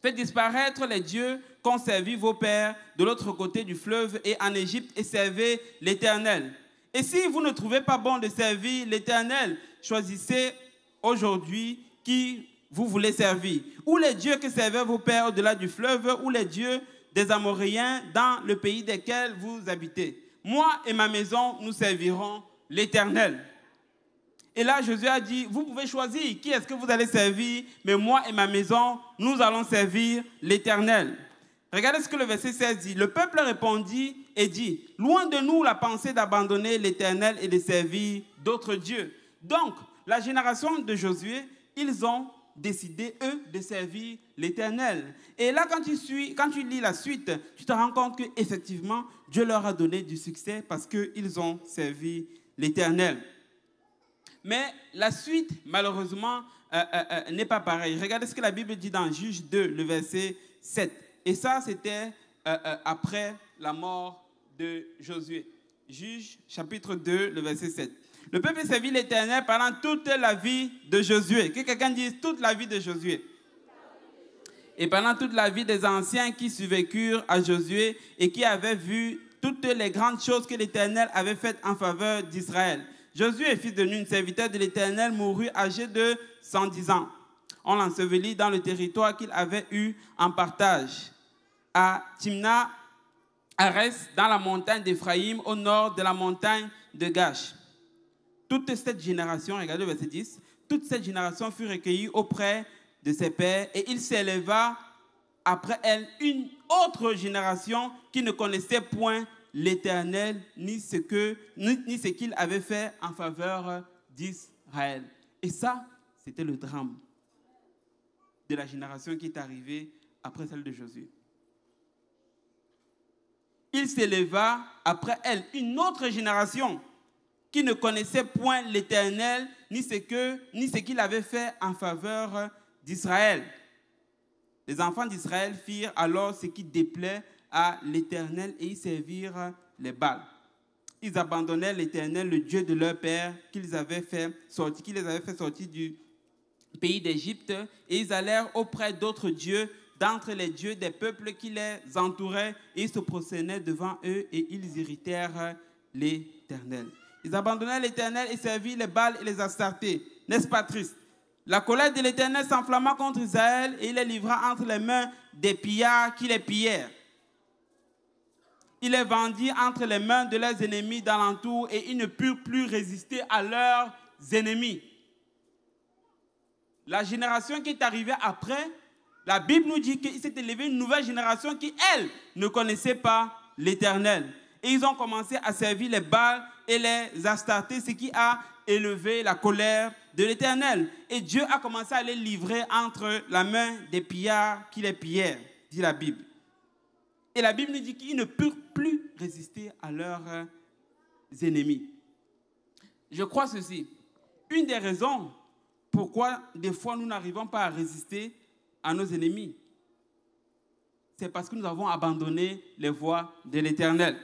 Faites disparaître les dieux qu'ont servi vos pères de l'autre côté du fleuve et en Égypte et servez l'Éternel. Et si vous ne trouvez pas bon de servir l'Éternel, choisissez aujourd'hui qui vous voulez servir. Ou les dieux que servaient vos pères au-delà du fleuve, ou les dieux des Amoréens dans le pays desquels vous habitez. Moi et ma maison, nous servirons l'Éternel. Et là, Josué a dit, vous pouvez choisir qui est-ce que vous allez servir, mais moi et ma maison, nous allons servir l'Éternel. Regardez ce que le verset 16 dit. Le peuple répondit et dit, loin de nous la pensée d'abandonner l'Éternel et de servir d'autres dieux. Donc, la génération de Josué, ils ont décidé, eux, de servir l'Éternel. Et là, quand tu lis la suite, tu te rends compte qu'effectivement, Dieu leur a donné du succès parce qu'ils ont servi l'Éternel. Mais la suite, malheureusement, n'est pas pareille. Regardez ce que la Bible dit dans Juge 2, le verset 7. Et ça, c'était après la mort de Josué. Juge, chapitre 2, le verset 7. Le peuple servit l'Éternel pendant toute la vie de Josué. Que quelqu'un dise toute la vie de Josué. Et pendant toute la vie des anciens qui survécurent à Josué et qui avaient vu toutes les grandes choses que l'Éternel avait faites en faveur d'Israël. Josué, fils de Nun, serviteur de l'Éternel, mourut âgé de 110 ans. On l'ensevelit dans le territoire qu'il avait eu en partage, à Timna-Ares, dans la montagne d'Éphraïm, au nord de la montagne de Gash. Toute cette génération, regardez le verset 10, toute cette génération fut recueillie auprès de ses pères, et il s'éleva après elle une autre génération qui ne connaissait point l'Éternel, ni ce qu'il avait fait en faveur d'Israël. Et ça, c'était le drame de la génération qui est arrivée après celle de Josué. Il s'éleva après elle une autre génération qui ne connaissait point l'Éternel, ni ce qu'il avait fait en faveur d'Israël. Les enfants d'Israël firent alors ce qui déplaît à l'Éternel et ils servirent les Baals. Ils abandonnèrent l'Éternel, le Dieu de leur père, qui les avait fait sortir du pays d'Égypte, et ils allèrent auprès d'autres dieux, d'entre les dieux des peuples qui les entouraient, et ils se prosternaient devant eux et ils irritèrent l'Éternel. Ils abandonnèrent l'Éternel et servirent les Baals et les Astartés. N'est-ce pas triste? La colère de l'Éternel s'enflamma contre Israël et il les livra entre les mains des pillards qui les pillèrent. Il les vendit entre les mains de leurs ennemis d'alentour et ils ne purent plus résister à leurs ennemis. La génération qui est arrivée après, la Bible nous dit qu'il s'est élevé une nouvelle génération qui, elle, ne connaissait pas l'Éternel. Et ils ont commencé à servir les Baals et les Astartés, ce qui a élevé la colère de l'Éternel. Et Dieu a commencé à les livrer entre la main des pillards qui les pillèrent. dit la Bible. Et la Bible nous dit qu'ils ne purent plus résister à leurs ennemis. Je crois ceci. Une des raisons pourquoi des fois nous n'arrivons pas à résister à nos ennemis, c'est parce que nous avons abandonné les voies de l'Éternel.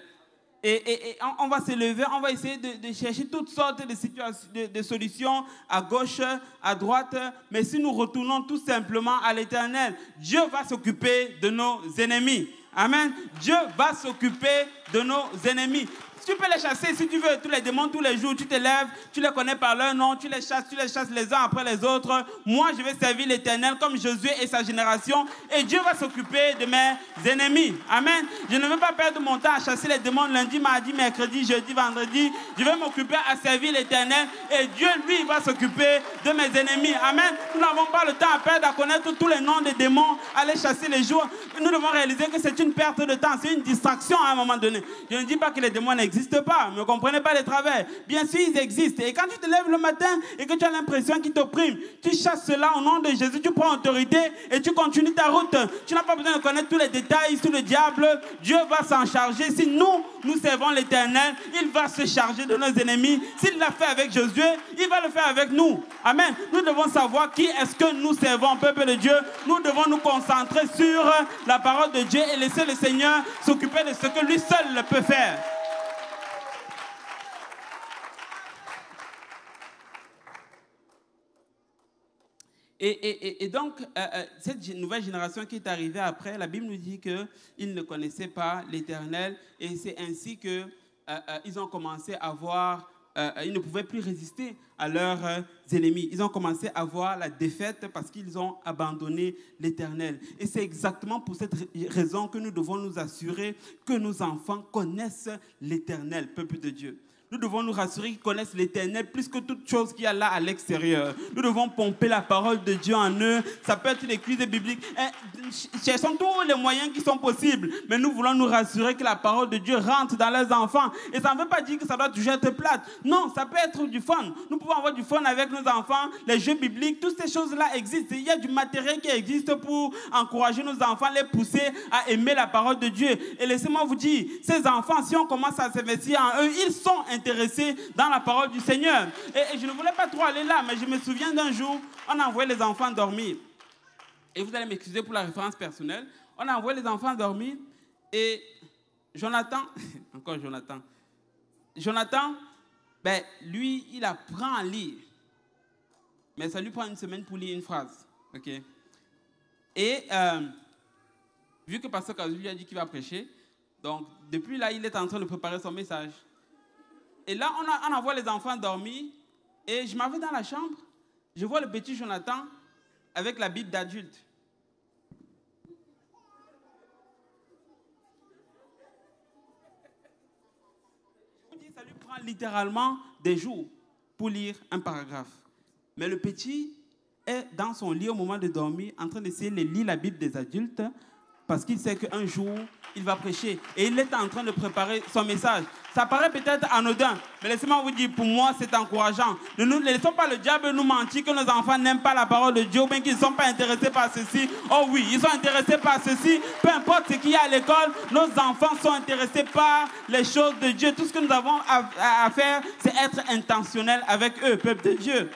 Et on va se lever, on va essayer de chercher toutes sortes de solutions à gauche, à droite. Mais si nous retournons tout simplement à l'Éternel, Dieu va s'occuper de nos ennemis. Amen. Dieu va s'occuper de nos ennemis. Tu peux les chasser si tu veux, tous les démons, tous les jours, tu te lèves, tu les connais par leur nom, tu les chasses les uns après les autres. Moi, je vais servir l'Éternel comme Josué et sa génération, et Dieu va s'occuper de mes ennemis. Amen. Je ne veux pas perdre mon temps à chasser les démons lundi, mardi, mercredi, jeudi, vendredi. Je vais m'occuper à servir l'Éternel, et Dieu, lui, va s'occuper de mes ennemis. Amen. Nous n'avons pas le temps à perdre à connaître tous les noms des démons, aller chasser les jours. Nous devons réaliser que c'est une perte de temps, c'est une distraction à un moment donné. Je ne dis pas que les démons n'existent pas, ne comprenez pas les travers. Bien sûr, ils existent. Et quand tu te lèves le matin et que tu as l'impression qu'ils t'oppriment, tu chasses cela au nom de Jésus, tu prends autorité et tu continues ta route. Tu n'as pas besoin de connaître tous les détails sur le diable. Dieu va s'en charger. Si nous servons l'Éternel, il va se charger de nos ennemis. S'il l'a fait avec Josué, il va le faire avec nous. Amen. Nous devons savoir qui est-ce que nous servons, peuple de Dieu. Nous devons nous concentrer sur la parole de Dieu et laisser le Seigneur s'occuper de ce que lui seul peut faire. Et donc, cette nouvelle génération qui est arrivée après, la Bible nous dit qu'ils ne connaissaient pas l'Éternel et c'est ainsi qu'ils ont commencé à voir, ils ne pouvaient plus résister à leurs ennemis. Ils ont commencé à voir la défaite parce qu'ils ont abandonné l'Éternel. Et c'est exactement pour cette raison que nous devons nous assurer que nos enfants connaissent l'Éternel, peuple de Dieu. Nous devons nous rassurer qu'ils connaissent l'Éternel plus que toute chose qu'il y a là à l'extérieur. Nous devons pomper la parole de Dieu en eux. Ça peut être une église biblique. Cherchons tous les moyens qui sont possibles. Mais nous voulons nous rassurer que la parole de Dieu rentre dans leurs enfants. Et ça ne veut pas dire que ça doit toujours être plate. Non, ça peut être du fun. Nous pouvons avoir du fun avec nos enfants. Les jeux bibliques, toutes ces choses-là existent. Il y a du matériel qui existe pour encourager nos enfants, les pousser à aimer la parole de Dieu. Et laissez-moi vous dire, ces enfants, si on commence à s'investir en eux, ils sont intéressés dans la parole du Seigneur. Et je ne voulais pas trop aller là, mais je me souviens d'un jour, on a envoyé les enfants dormir. Et vous allez m'excuser pour la référence personnelle. On a envoyé les enfants dormir et Jonathan, encore Jonathan, ben, lui, il apprend à lire. Mais ça lui prend une semaine pour lire une phrase. Okay? Et vu que Pasteur Kazou lui a dit qu'il va prêcher, donc depuis là, il est en train de préparer son message. Et là, on envoie les enfants dormir. Et je m'en vais dans la chambre. Je vois le petit Jonathan avec la Bible d'adulte. Je vous dis, ça lui prend littéralement des jours pour lire un paragraphe. Mais le petit est dans son lit au moment de dormir, en train d'essayer de lire la Bible des adultes, parce qu'il sait qu'un jour, il va prêcher. Et il est en train de préparer son message. Ça paraît peut-être anodin, mais laissez-moi vous dire, pour moi, c'est encourageant. Ne laissons pas le diable nous mentir que nos enfants n'aiment pas la parole de Dieu, ou bien qu'ils ne sont pas intéressés par ceci. Oh oui, ils sont intéressés par ceci. Peu importe ce qu'il y a à l'école, nos enfants sont intéressés par les choses de Dieu. Tout ce que nous avons à faire, c'est être intentionnel avec eux, peuple de Dieu.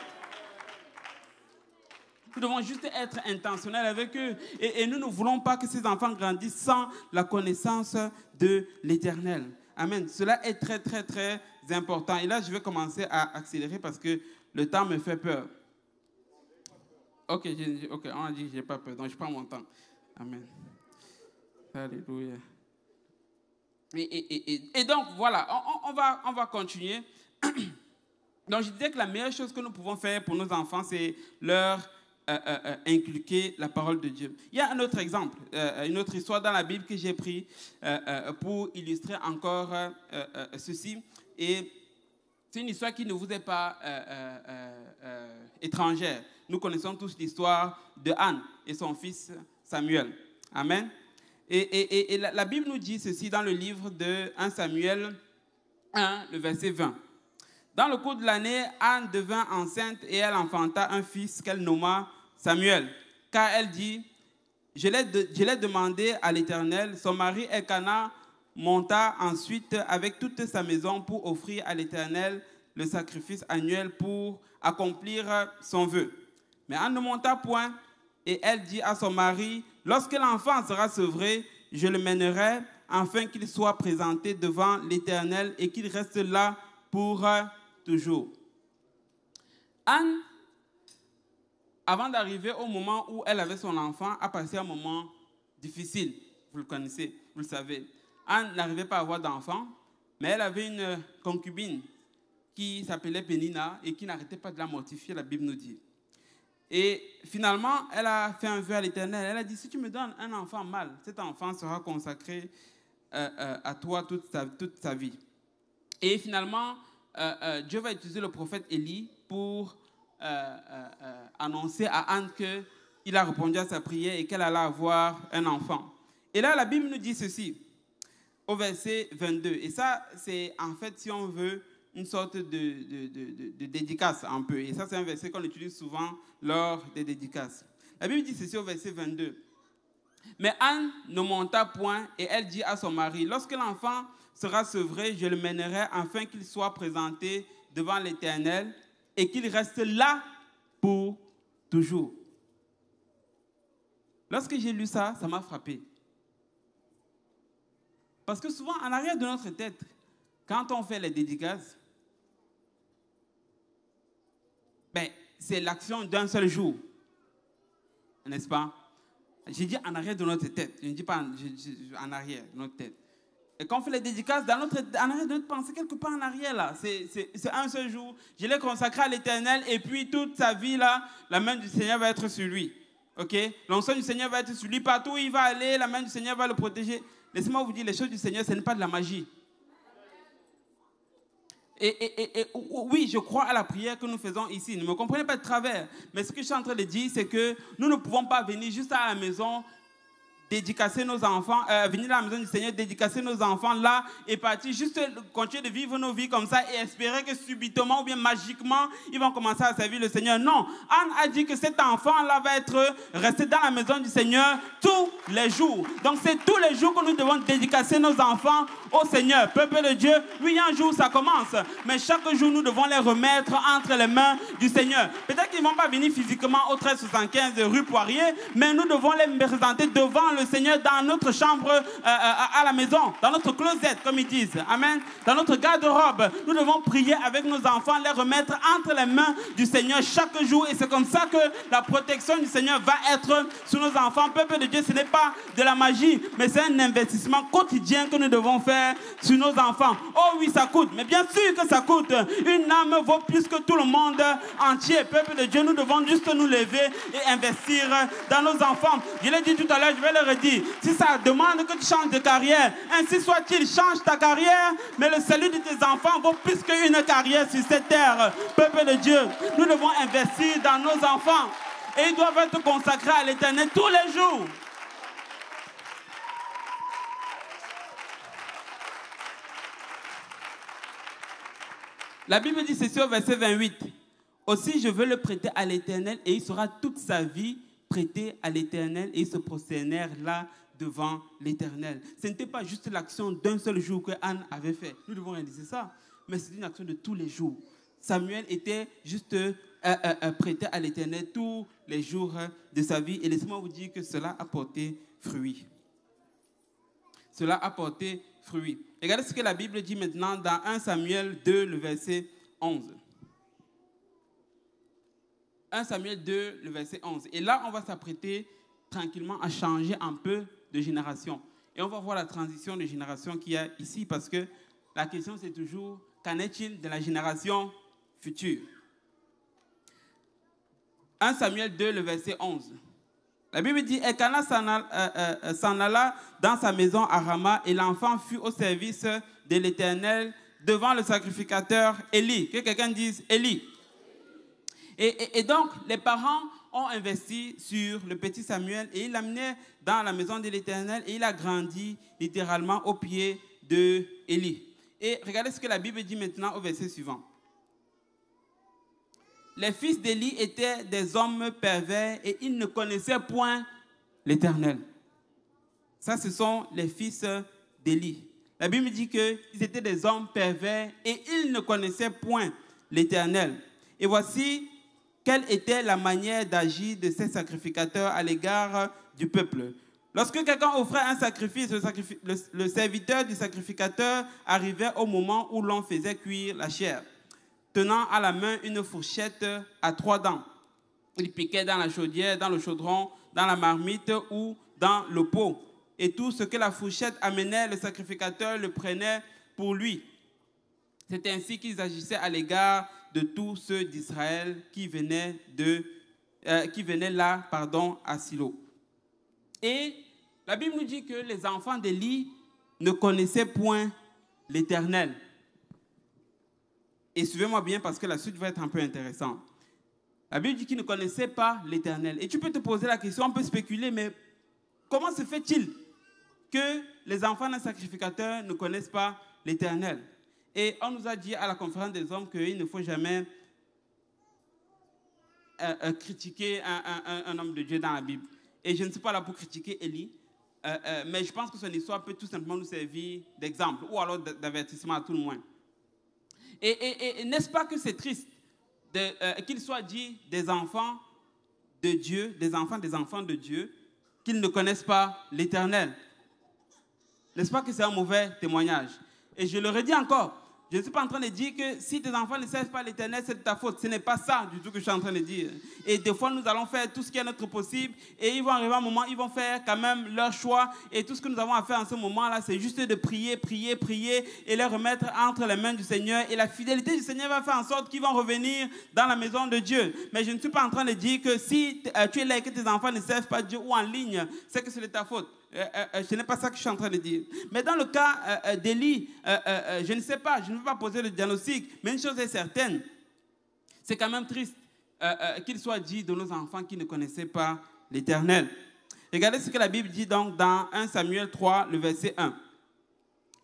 Nous devons juste être intentionnels avec eux. Et nous ne voulons pas que ces enfants grandissent sans la connaissance de l'Éternel. Amen. Cela est très, très, très important. Et là, je vais commencer à accélérer parce que le temps me fait peur. Ok, on a dit que je n'ai pas peur, donc je prends mon temps. Amen. Alléluia. Et donc, voilà, on va continuer. Donc, je disais que la meilleure chose que nous pouvons faire pour nos enfants, c'est leur inculquer la parole de Dieu. Il y a un autre exemple, une autre histoire dans la Bible que j'ai pris pour illustrer encore ceci. Et c'est une histoire qui ne vous est pas étrangère. Nous connaissons tous l'histoire de Anne et son fils Samuel. Amen. Et la Bible nous dit ceci dans le livre de 1 Samuel 1, le verset 20. Dans le cours de l'année, Anne devint enceinte et elle enfanta un fils qu'elle nomma Samuel, car elle dit, je l'ai demandé à l'Éternel. Son mari Elkana monta ensuite avec toute sa maison pour offrir à l'Éternel le sacrifice annuel pour accomplir son vœu. Mais Anne ne monta point et elle dit à son mari, « Lorsque l'enfant sera sevré, je le mènerai afin qu'il soit présenté devant l'Éternel et qu'il reste là pour toujours. » Anne, avant d'arriver au moment où elle avait son enfant, a passé un moment difficile. Vous le connaissez, vous le savez. Anne n'arrivait pas à avoir d'enfant, mais elle avait une concubine qui s'appelait Pénina et qui n'arrêtait pas de la mortifier, la Bible nous dit. Et finalement, elle a fait un vœu à l'Éternel. Elle a dit, si tu me donnes un enfant mâle, cet enfant sera consacré à toi toute sa vie. Et finalement, Dieu va utiliser le prophète Élie pour annoncer à Anne qu'il a répondu à sa prière et qu'elle allait avoir un enfant. Et là, la Bible nous dit ceci, au verset 22. Et ça, c'est en fait, si on veut, une sorte de dédicace un peu. Et ça, c'est un verset qu'on utilise souvent lors des dédicaces. La Bible dit ceci au verset 22. Mais Anne ne monta point et elle dit à son mari, « Lorsque l'enfant sera sevré, je le mènerai afin qu'il soit présenté devant l'Éternel et qu'il reste là pour toujours. » Lorsque j'ai lu ça, ça m'a frappé. Parce que souvent, en arrière de notre tête, quand on fait les dédicaces, c'est l'action d'un seul jour. N'est-ce pas? J'ai dit en arrière de notre tête. Je ne dis pas en arrière de notre tête. Et quand on fait les dédicaces, en arrière de notre pensée, quelque part en arrière, là, c'est un seul jour. Je l'ai consacré à l'Éternel et puis toute sa vie, là, la main du Seigneur va être sur lui. Ok? L'onction du Seigneur va être sur lui. Partout où il va aller, la main du Seigneur va le protéger. Laissez-moi vous dire, les choses du Seigneur, ce n'est pas de la magie. Et oui, je crois à la prière que nous faisons ici. Ne me comprenez pas de travers. Mais ce que je suis en train de dire, c'est que nous ne pouvons pas venir juste à la maison, dédicacer nos enfants, venir à la maison du Seigneur, dédicacer nos enfants là et partir juste continuer de vivre nos vies comme ça et espérer que subitement ou bien magiquement, ils vont commencer à servir le Seigneur. Non, Anne a dit que cet enfant-là va rester dans la maison du Seigneur tous les jours. Donc c'est tous les jours que nous devons dédicacer nos enfants au Seigneur. Peuple de Dieu, oui, un jour ça commence, mais chaque jour nous devons les remettre entre les mains du Seigneur. Peut-être qu'ils ne vont pas venir physiquement au 1375 rue Poirier, mais nous devons les présenter devant le Seigneur dans notre chambre à la maison, dans notre closet, comme ils disent. Amen. Dans notre garde-robe, nous devons prier avec nos enfants, les remettre entre les mains du Seigneur chaque jour. Et c'est comme ça que la protection du Seigneur va être sur nos enfants. Peuple de Dieu, ce n'est pas de la magie, mais c'est un investissement quotidien que nous devons faire sur nos enfants. Oh oui, ça coûte, mais bien sûr que ça coûte. Une âme vaut plus que tout le monde entier. Peuple de Dieu, nous devons juste nous lever et investir dans nos enfants. Je l'ai dit tout à l'heure, je vais le redire. Si ça demande que tu changes de carrière, ainsi soit-il, change ta carrière, mais le salut de tes enfants vaut plus qu'une carrière sur cette terre. Peuple de Dieu, nous devons investir dans nos enfants et ils doivent être consacrés à l'Éternel tous les jours. La Bible dit ceci au verset 28. Aussi, je veux le prêter à l'Éternel et il sera toute sa vie prêté à l'Éternel et ils se prosternèrent là devant l'Éternel. Ce n'était pas juste l'action d'un seul jour que Anne avait fait. Nous devons réaliser ça. Mais c'est une action de tous les jours. Samuel était juste prêté à l'Éternel tous les jours de sa vie. Et laissez-moi vous dire que cela a porté fruit. Cela a porté fruit. Regardez ce que la Bible dit maintenant dans 1 Samuel 2, le verset 11. 1 Samuel 2, le verset 11. Et là, on va s'apprêter tranquillement à changer un peu de génération. Et on va voir la transition de génération qu'il y a ici, parce que la question, c'est toujours, qu'en est-il de la génération future? 1 Samuel 2, le verset 11. La Bible dit, Elkana s'en alla dans sa maison à Rama, et l'enfant fut au service de l'Éternel devant le sacrificateur Élie. Que quelqu'un dise Élie. Et donc, les parents ont investi sur le petit Samuel et ils l'amenaient dans la maison de l'Éternel et il a grandi littéralement au pied d'Élie. Et regardez ce que la Bible dit maintenant au verset suivant. Les fils d'Élie étaient des hommes pervers et ils ne connaissaient point l'Éternel. Ça, ce sont les fils d'Élie. La Bible dit qu'ils étaient des hommes pervers et ils ne connaissaient point l'Éternel. Et voici quelle était la manière d'agir de ces sacrificateurs à l'égard du peuple. Lorsque quelqu'un offrait un sacrifice, le serviteur du sacrificateur arrivait au moment où l'on faisait cuire la chair, tenant à la main une fourchette à 3 dents. Il piquait dans la chaudière, dans le chaudron, dans la marmite ou dans le pot. Et tout ce que la fourchette amenait, le sacrificateur le prenait pour lui. C'est ainsi qu'ils agissaient à l'égard de tous ceux d'Israël qui venaient là, à Silo. Et la Bible nous dit que les enfants d'Élie ne connaissaient point l'Éternel. Et suivez-moi bien parce que la suite va être un peu intéressante. La Bible dit qu'ils ne connaissaient pas l'Éternel. Et tu peux te poser la question, on peut spéculer, mais comment se fait-il que les enfants d'un sacrificateur ne connaissent pas l'Éternel? Et on nous a dit à la conférence des hommes qu'il ne faut jamais critiquer un homme de Dieu dans la Bible. Et je ne suis pas là pour critiquer Élie, mais je pense que son histoire peut tout simplement nous servir d'exemple, ou alors d'avertissement à tout le moins. Et n'est-ce pas que c'est triste qu'il soit dit des enfants de Dieu, des enfants de Dieu, qu'ils ne connaissent pas l'Éternel? N'est-ce pas que c'est un mauvais témoignage? Et je le redis encore, je ne suis pas en train de dire que si tes enfants ne savent pas l'Éternel, c'est de ta faute. Ce n'est pas ça du tout que je suis en train de dire. Et des fois, nous allons faire tout ce qui est notre possible et ils vont arriver à un moment, ils vont faire quand même leur choix. Et tout ce que nous avons à faire en ce moment-là, c'est juste de prier et les remettre entre les mains du Seigneur. Et la fidélité du Seigneur va faire en sorte qu'ils vont revenir dans la maison de Dieu. Mais je ne suis pas en train de dire que si tu es là et que tes enfants ne servent pas Dieu ou en ligne, c'est que c'est de ta faute. Ce n'est pas ça que je suis en train de dire. Mais dans le cas d'Élie, je ne sais pas, je ne veux pas poser le diagnostic, mais une chose est certaine, c'est quand même triste qu'il soit dit de nos enfants qui ne connaissaient pas l'Éternel. Regardez ce que la Bible dit donc dans 1 Samuel 3, le verset 1.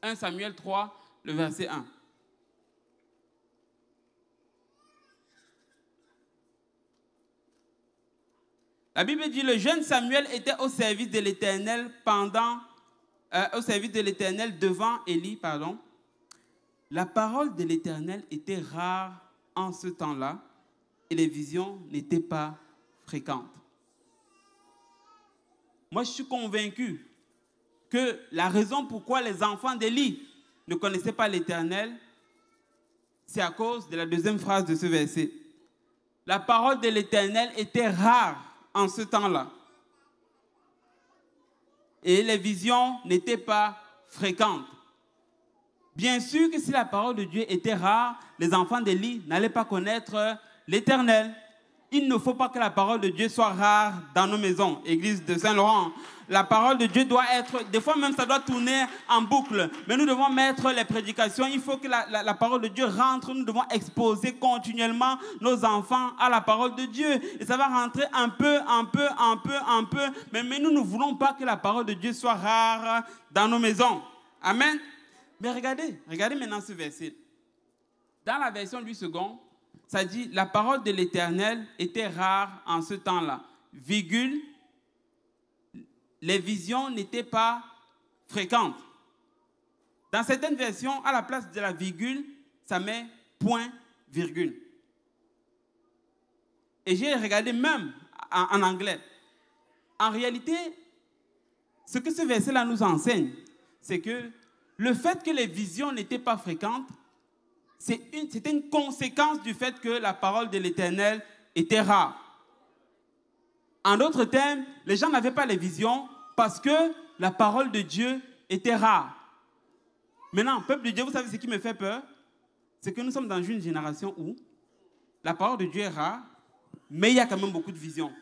1 Samuel 3, le verset 1. La Bible dit, le jeune Samuel était au service de l'Éternel devant Élie, pardon. La parole de l'Éternel était rare en ce temps-là et les visions n'étaient pas fréquentes. Moi, je suis convaincu que la raison pourquoi les enfants d'Élie ne connaissaient pas l'Éternel, c'est à cause de la deuxième phrase de ce verset. La parole de l'Éternel était rare en ce temps-là. Et les visions n'étaient pas fréquentes. Bien sûr que si la parole de Dieu était rare, les enfants d'Élie n'allaient pas connaître l'Éternel. Il ne faut pas que la parole de Dieu soit rare dans nos maisons. Église de Saint-Laurent, la parole de Dieu doit être, des fois même ça doit tourner en boucle. Mais nous devons mettre les prédications. Il faut que la parole de Dieu rentre. Nous devons exposer continuellement nos enfants à la parole de Dieu. Et ça va rentrer un peu. Mais nous ne voulons pas que la parole de Dieu soit rare dans nos maisons. Amen. Mais regardez maintenant ce verset. Dans la version 8 secondes, ça dit, la parole de l'Éternel était rare en ce temps-là. Virgule, les visions n'étaient pas fréquentes. Dans certaines versions, à la place de la virgule, ça met point, virgule. Et j'ai regardé même en anglais. En réalité, ce que ce verset-là nous enseigne, c'est que le fait que les visions n'étaient pas fréquentes, c'était une conséquence du fait que la parole de l'Éternel était rare. En d'autres termes, les gens n'avaient pas les visions parce que la parole de Dieu était rare. Maintenant, peuple de Dieu, vous savez ce qui me fait peur? C'est que nous sommes dans une génération où la parole de Dieu est rare, mais il y a quand même beaucoup de visions.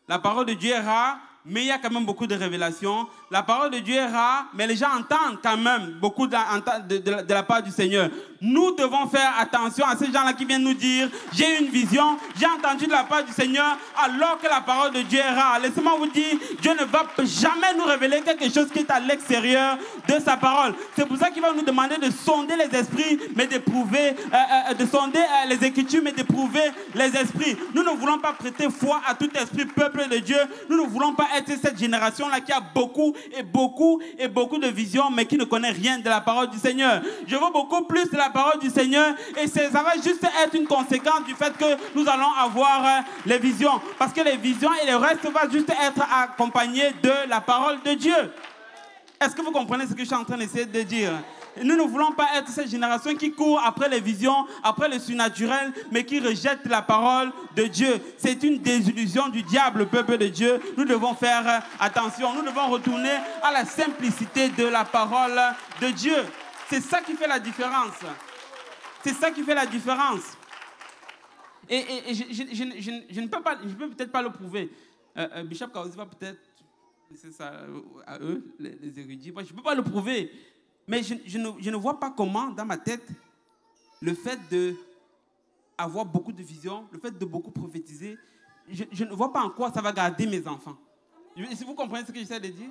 La parole de Dieu est rare, mais il y a quand même beaucoup de révélations. La parole de Dieu est rare, mais les gens entendent quand même beaucoup de la part du Seigneur. nous devons faire attention à ces gens-là qui viennent nous dire « J'ai une vision, j'ai entendu de la part du Seigneur, alors que la parole de Dieu est rare. » Laissez-moi vous dire, Dieu ne va jamais nous révéler quelque chose qui est à l'extérieur de sa parole. C'est pour ça qu'il va nous demander de sonder les esprits, mais d'éprouver, de sonder les Écritures, mais d'éprouver les esprits. Nous ne voulons pas prêter foi à tout esprit, peuple de Dieu. Nous ne voulons pas être cette génération-là qui a beaucoup de visions, mais qui ne connaît rien de la parole du Seigneur. Je veux beaucoup plus de la parole du Seigneur, et ça va juste être une conséquence du fait que nous allons avoir les visions. Parce que les visions et le reste va juste être accompagné de la parole de Dieu. Est-ce que vous comprenez ce que je suis en train d'essayer de dire? Nous ne voulons pas être cette génération qui court après les visions, après le surnaturel, mais qui rejette la parole de Dieu. C'est une désillusion du diable, peuple de Dieu. Nous devons faire attention. Nous devons retourner à la simplicité de la parole de Dieu. C'est ça qui fait la différence. C'est ça qui fait la différence. Et je ne peux pas, je peux peut-être pas le prouver. Bishop Kaozi va peut-être, c'est ça, à eux, les érudits. Moi, je ne peux pas le prouver. Mais je ne vois pas comment, dans ma tête, le fait d'avoir beaucoup de visions, le fait de beaucoup prophétiser, je ne vois pas en quoi ça va garder mes enfants. Si vous comprenez ce que j'essaie de dire,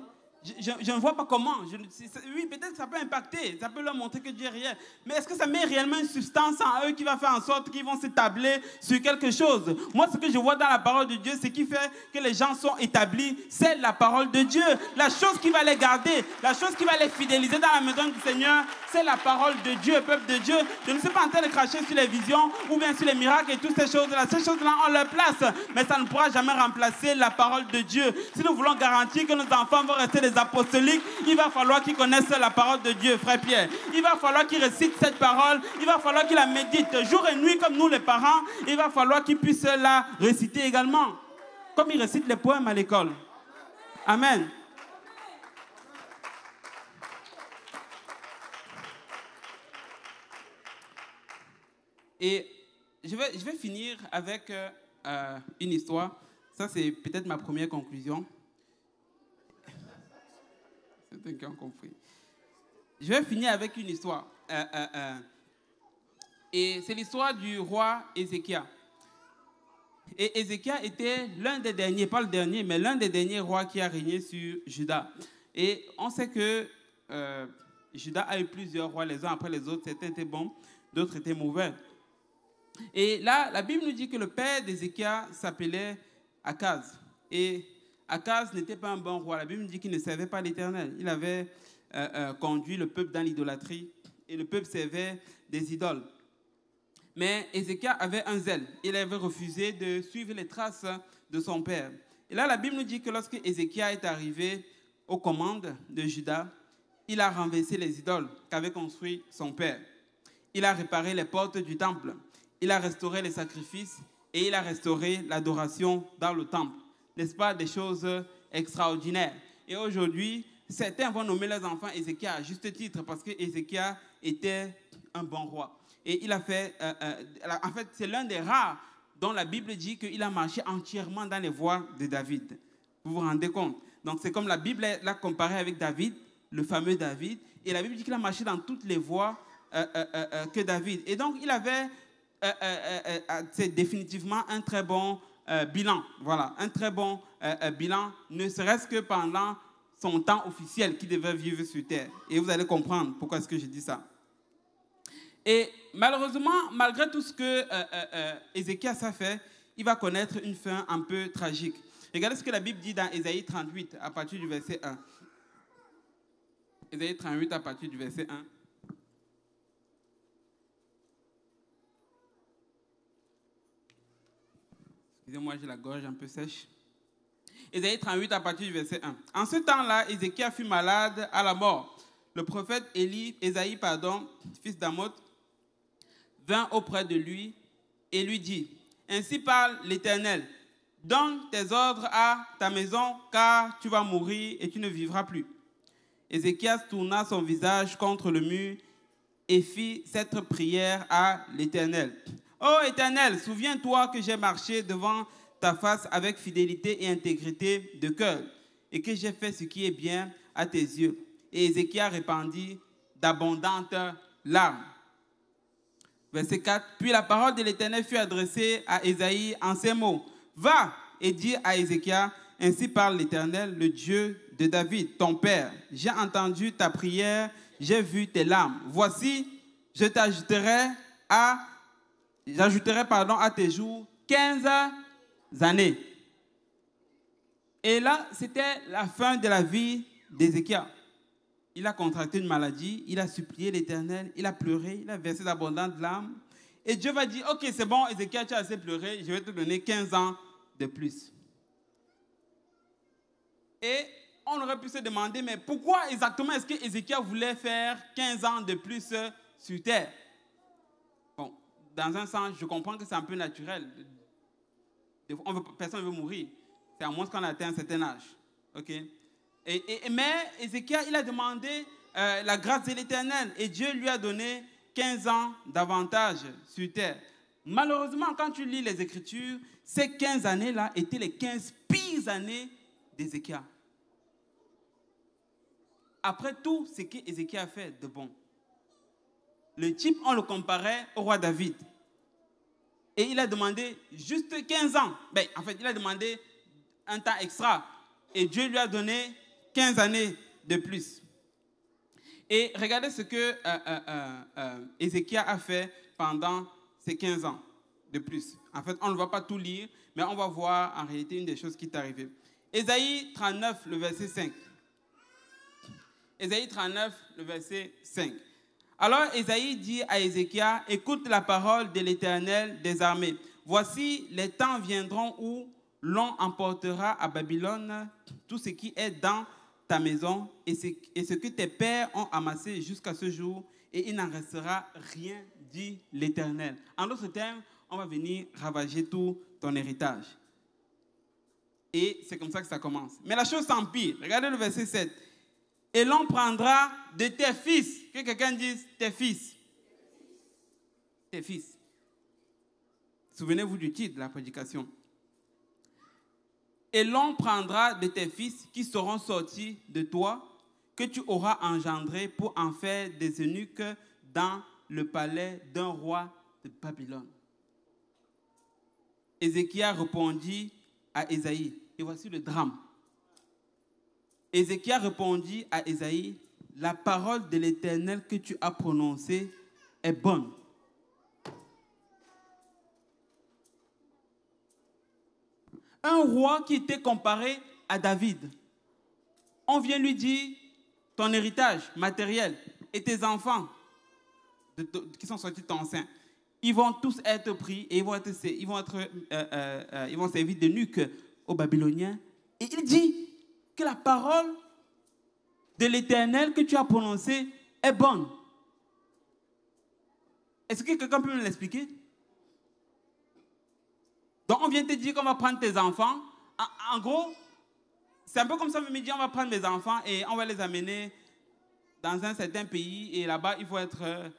je ne vois pas comment. Oui, peut-être que ça peut impacter, ça peut leur montrer que Dieu est réel. Mais est-ce que ça met réellement une substance en eux qui va faire en sorte qu'ils vont s'établir sur quelque chose? Moi, ce que je vois dans la parole de Dieu, c'est qui fait que les gens sont établis, c'est la parole de Dieu. La chose qui va les garder, la chose qui va les fidéliser dans la maison du Seigneur, c'est la parole de Dieu, peuple de Dieu. Je ne suis pas en train de cracher sur les visions ou bien sur les miracles et toutes ces choses-là. Ces choses-là ont leur place, mais ça ne pourra jamais remplacer la parole de Dieu. Si nous voulons garantir que nos enfants vont rester des apostoliques, il va falloir qu'ils connaissent la parole de Dieu, frère Pierre. Il va falloir qu'ils récitent cette parole, il va falloir qu'ils la méditent jour et nuit comme nous les parents. Il va falloir qu'ils puissent la réciter également, comme ils récitent les poèmes à l'école. Amen. Et je vais finir avec une histoire. Ça, c'est peut-être ma première conclusion. Certains qui ont compris. Je vais finir avec une histoire. Et c'est l'histoire du roi Ézéchias. Et Ézéchias était l'un des derniers, pas le dernier, mais l'un des derniers rois qui a régné sur Juda. Et on sait que Juda a eu plusieurs rois les uns après les autres. Certains étaient bons, d'autres étaient mauvais. Et là, la Bible nous dit que le père d'Ézéchias s'appelait Akaz. Et Akaz n'était pas un bon roi. La Bible nous dit qu'il ne servait pas l'Éternel. Il avait conduit le peuple dans l'idolâtrie et le peuple servait des idoles. Mais Ézéchias avait un zèle. Il avait refusé de suivre les traces de son père. Et là, la Bible nous dit que lorsque Ézéchias est arrivé aux commandes de Juda, il a renversé les idoles qu'avait construit son père. Il a réparé les portes du temple. Il a restauré les sacrifices et il a restauré l'adoration dans le temple. N'est-ce pas des choses extraordinaires? Et aujourd'hui, certains vont nommer leurs enfants Ézéchias à juste titre parce que Ézéchias était un bon roi. Et il a fait, en fait, c'est l'un des rares dont la Bible dit qu'il a marché entièrement dans les voies de David. Vous vous rendez compte? Donc c'est comme la Bible l'a comparé avec David, le fameux David. Et la Bible dit qu'il a marché dans toutes les voies que David. Et donc il avait c'est définitivement un très bon bilan. Voilà, un très bon bilan, ne serait-ce que pendant son temps officiel qu'il devait vivre sur terre. Et vous allez comprendre pourquoi est-ce que je dis ça. Et malheureusement, malgré tout ce que Ézéchias a fait, il va connaître une fin un peu tragique. Regardez ce que la Bible dit dans Ésaïe 38, à partir du verset 1. Ésaïe 38, à partir du verset 1. Excusez-moi, j'ai la gorge un peu sèche. Ésaïe 38, à partir du verset 1. En ce temps-là, Ézéchias fut malade à la mort. Le prophète Ésaïe, fils d'Amoth, vint auprès de lui et lui dit, « Ainsi parle l'Éternel, donne tes ordres à ta maison, car tu vas mourir et tu ne vivras plus. » Ézéchias tourna son visage contre le mur et fit cette prière à l'Éternel. « Ô Éternel, souviens-toi que j'ai marché devant ta face avec fidélité et intégrité de cœur, et que j'ai fait ce qui est bien à tes yeux. » Et Ézéchias répandit d'abondantes larmes. Verset 4. Puis la parole de l'Éternel fut adressée à Ésaïe en ces mots. Va et dis à Ézéchias, ainsi parle l'Éternel, le Dieu de David, ton père. J'ai entendu ta prière, j'ai vu tes larmes. Voici, j'ajouterai à tes jours 15 années. Et là, c'était la fin de la vie d'Ézéchias. Il a contracté une maladie, il a supplié l'Éternel, il a pleuré, il a versé d'abondantes larmes. Et Dieu va dire, ok, c'est bon, Ézéchias, tu as assez pleuré, je vais te donner 15 ans de plus. Et on aurait pu se demander, mais pourquoi exactement est-ce que Ézéchias voulait faire 15 ans de plus sur terre? Bon, dans un sens, je comprends que c'est un peu naturel. Personne ne veut mourir. C'est à moins qu'on ait atteint un certain âge. Okay? Mais Ézéchias, il a demandé la grâce de l'Éternel et Dieu lui a donné 15 ans d'avantage sur terre. Malheureusement, quand tu lis les Écritures, ces 15 années-là étaient les 15 pires années d'Ézéchias. Après tout ce qu'Ézéchias a fait de bon. Le type, on le comparait au roi David. Et il a demandé juste 15 ans. Ben, en fait, il a demandé un temps extra. Et Dieu lui a donné 15 années de plus. Et regardez ce que Ézéchias a fait pendant ces 15 ans de plus. En fait, on ne va pas tout lire, mais on va voir en réalité une des choses qui est arrivée. Ésaïe 39, le verset 5. Ésaïe 39, le verset 5. Alors Ésaïe dit à Ézéchias, écoute la parole de l'Éternel des armées. Voici, les temps viendront où l'on emportera à Babylone tout ce qui est dans ta maison et ce que tes pères ont amassé jusqu'à ce jour, et il n'en restera rien, dit l'Éternel. En d'autres termes, on va venir ravager tout ton héritage. Et c'est comme ça que ça commence. Mais la chose s'empire. Regardez le verset 7. Et l'on prendra de tes fils. Que quelqu'un dise tes fils. Tes fils. Souvenez-vous du titre de la prédication. Et l'on prendra de tes fils qui seront sortis de toi, que tu auras engendrés pour en faire des eunuques dans le palais d'un roi de Babylone. Ézéchias répondit à Ésaïe. Et voici le drame. Ézéchias répondit à Ésaïe, la parole de l'Éternel que tu as prononcée est bonne. Un roi qui était comparé à David. On vient lui dire, ton héritage matériel et tes enfants qui sont sortis de ton sein, ils vont tous être pris et ils vont servir de nuque aux Babyloniens. Et il dit que la parole de l'Éternel que tu as prononcée est bonne. Est-ce que quelqu'un peut me l'expliquer? Donc on vient te dire qu'on va prendre tes enfants. En gros, c'est un peu comme ça, me dit on va prendre mes enfants et on va les amener dans un certain pays et là-bas il faut être...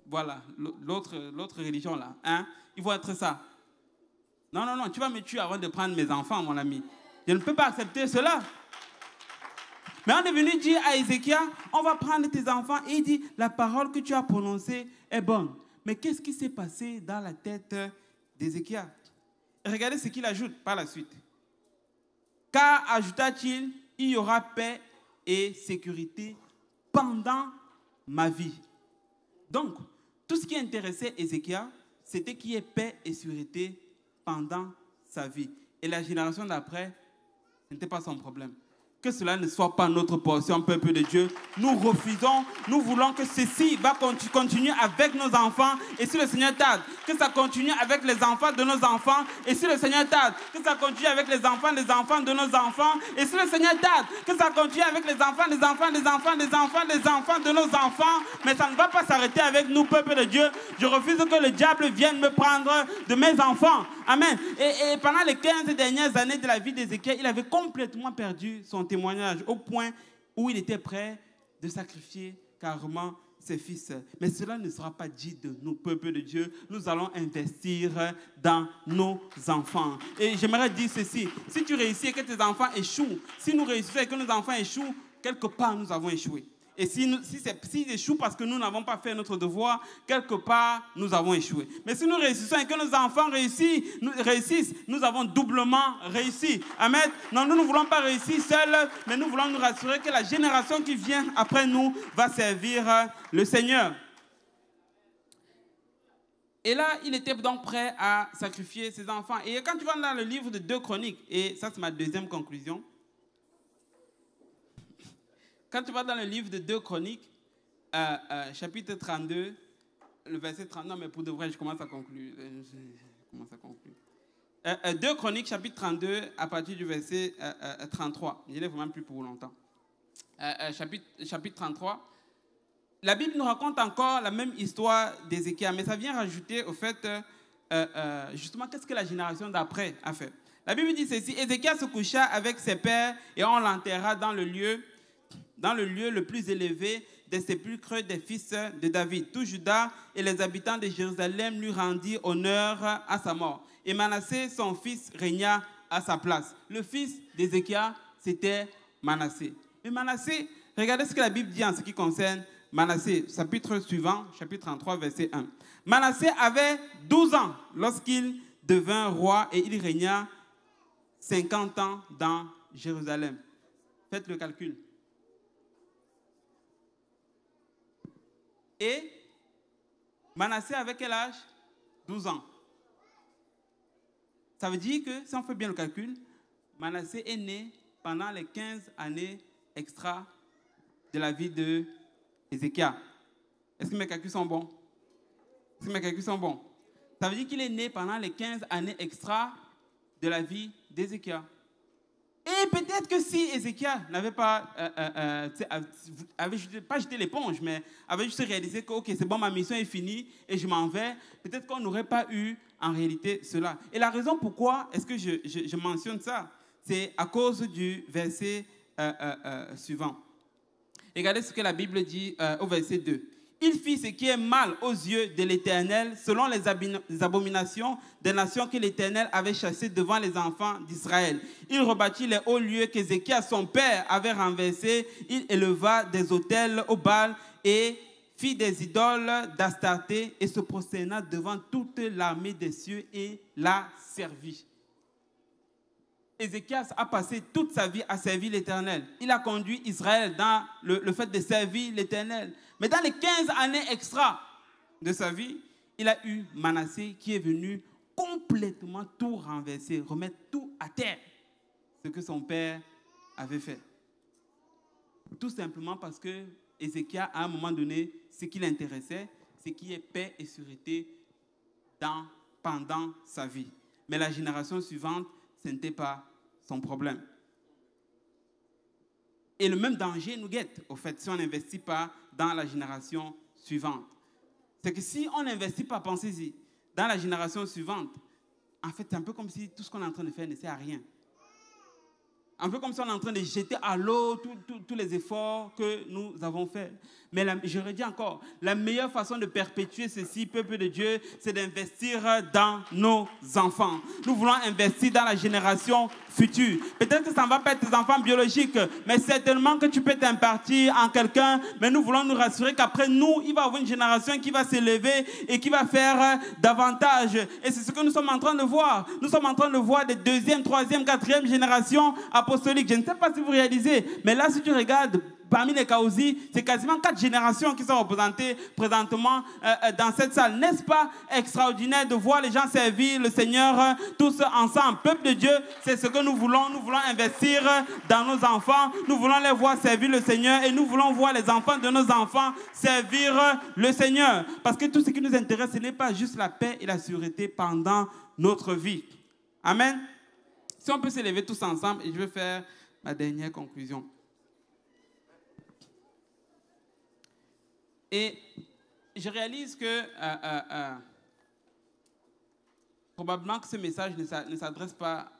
voilà, l'autre religion là. Hein? Il faut être ça. Non, tu vas me tuer avant de prendre mes enfants, mon ami. Je ne peux pas accepter cela. Mais on est venu dire à Ézéchias, on va prendre tes enfants. Et il dit, la parole que tu as prononcée est bonne. Mais qu'est-ce qui s'est passé dans la tête d'Ézéchias? Regardez ce qu'il ajoute par la suite. Car, ajouta-t-il, il y aura paix et sécurité pendant ma vie. Donc, tout ce qui intéressait Ézéchias, c'était qu'il y ait paix et sécurité pendant sa vie. Et la génération d'après, ce n'était pas son problème. Que cela ne soit pas notre portion, peuple de Dieu. Nous refusons, nous voulons que ceci va continuer avec nos enfants. Et si le Seigneur tarde, que ça continue avec les enfants de nos enfants. Et si le Seigneur tarde, que ça continue avec les enfants de nos enfants. Et si le Seigneur tarde, que ça continue avec les enfants de nos enfants. Mais ça ne va pas s'arrêter avec nous, peuple de Dieu. Je refuse que le diable vienne me prendre de mes enfants. Amen. Et pendant les 15 dernières années de la vie d'Ézéchias, il avait complètement perdu son témoignage au point où il était prêt de sacrifier carrément ses fils. Mais cela ne sera pas dit de nous, peuple de Dieu. Nous allons investir dans nos enfants. Et j'aimerais dire ceci. Si tu réussis et que tes enfants échouent, si nous réussissons et que nos enfants échouent, quelque part nous avons échoué. Et s'ils échouent parce que nous n'avons pas fait notre devoir, quelque part, nous avons échoué. Mais si nous réussissons et que nos enfants réussissent, nous avons doublement réussi. Amen. Non, nous ne voulons pas réussir seuls, mais nous voulons nous rassurer que la génération qui vient après nous va servir le Seigneur. Et là, il était donc prêt à sacrifier ses enfants. Et quand tu vas dans le livre de 2 Chroniques, et ça c'est ma deuxième conclusion, quand tu vas dans le livre de 2 Chroniques, chapitre 32, le verset 30, non mais pour de vrai, je commence à conclure. 2 Chroniques, chapitre 32, à partir du verset 33. Je l'ai vraiment plus pour longtemps. Chapitre 33. La Bible nous raconte encore la même histoire d'Ézéchias, mais ça vient rajouter au fait, justement, qu'est-ce que la génération d'après a fait. La Bible dit ceci: Ézéchias se coucha avec ses pères et on l'enterra dans le lieu le plus élevé des sépulcres des fils de David. Tout Juda et les habitants de Jérusalem lui rendirent honneur à sa mort. Et Manassé, son fils, régna à sa place. Le fils d'Ézéchias, c'était Manassé. Mais Manassé, regardez ce que la Bible dit en ce qui concerne Manassé, chapitre suivant, chapitre 33, verset 1. Manassé avait 12 ans lorsqu'il devint roi et il régna 50 ans dans Jérusalem. Faites le calcul. Et Manassé avait quel âge? 12 ans. Ça veut dire que, si on fait bien le calcul, Manassé est né pendant les 15 années extra de la vie de Ézéchias. Est-ce que mes calculs sont bons? Est-ce que mes calculs sont bons? Ça veut dire qu'il est né pendant les 15 années extra de la vie d'Ézéchias. Et peut-être que si Ézéchias n'avait pas, pas jeté l'éponge, mais avait juste réalisé que ok, c'est bon, ma mission est finie et je m'en vais, peut-être qu'on n'aurait pas eu en réalité cela. Et la raison pourquoi est-ce que je mentionne ça, c'est à cause du verset suivant. Regardez ce que la Bible dit au verset 2. Il fit ce qui est mal aux yeux de l'Éternel, selon les abominations des nations que l'Éternel avait chassées devant les enfants d'Israël. Il rebâtit les hauts lieux qu'Ézéchias, son père, avait renversés. Il éleva des autels au Baal et fit des idoles d'Astarté et se prosterna devant toute l'armée des cieux et la servit. Ézéchias a passé toute sa vie à servir l'Éternel. Il a conduit Israël dans le fait de servir l'Éternel. Mais dans les 15 années extra de sa vie, il a eu Manassé qui est venu complètement tout renverser, remettre tout à terre, ce que son père avait fait. Tout simplement parce que Ézéchias, à un moment donné, ce qui l'intéressait, c'est qu'il y ait paix et sûreté pendant sa vie. Mais la génération suivante, ce n'était pas son problème. Et le même danger nous guette, au fait, si on n'investit pas dans la génération suivante. C'est que si on n'investit pas, pensez-y, dans la génération suivante, en fait, c'est un peu comme si tout ce qu'on est en train de faire ne sert à rien. Un peu comme si on est en train de jeter à l'eau tous les efforts que nous avons faits. Mais je redis encore, la meilleure façon de perpétuer ceci, peuple de Dieu, c'est d'investir dans nos enfants. Nous voulons investir dans la génération future. Peut-être que ça ne va pas être tes enfants biologiques, mais certainement que tu peux t'impartir en quelqu'un. Mais nous voulons nous rassurer qu'après nous, il va y avoir une génération qui va s'élever et qui va faire davantage. Et c'est ce que nous sommes en train de voir. Nous sommes en train de voir des deuxième, troisième, quatrième générations apostoliques. Je ne sais pas si vous réalisez, mais là, si tu regardes, parmi les Kaouzi, c'est quasiment 4 générations qui sont représentées présentement dans cette salle. N'est-ce pas extraordinaire de voir les gens servir le Seigneur tous ensemble? Peuple de Dieu, c'est ce que nous voulons. Nous voulons investir dans nos enfants. Nous voulons les voir servir le Seigneur et nous voulons voir les enfants de nos enfants servir le Seigneur. Parce que tout ce qui nous intéresse, ce n'est pas juste la paix et la sûreté pendant notre vie. Amen. Si on peut s'élever tous ensemble, et je vais faire ma dernière conclusion. Et je réalise que probablement que ce message ne s'adresse pas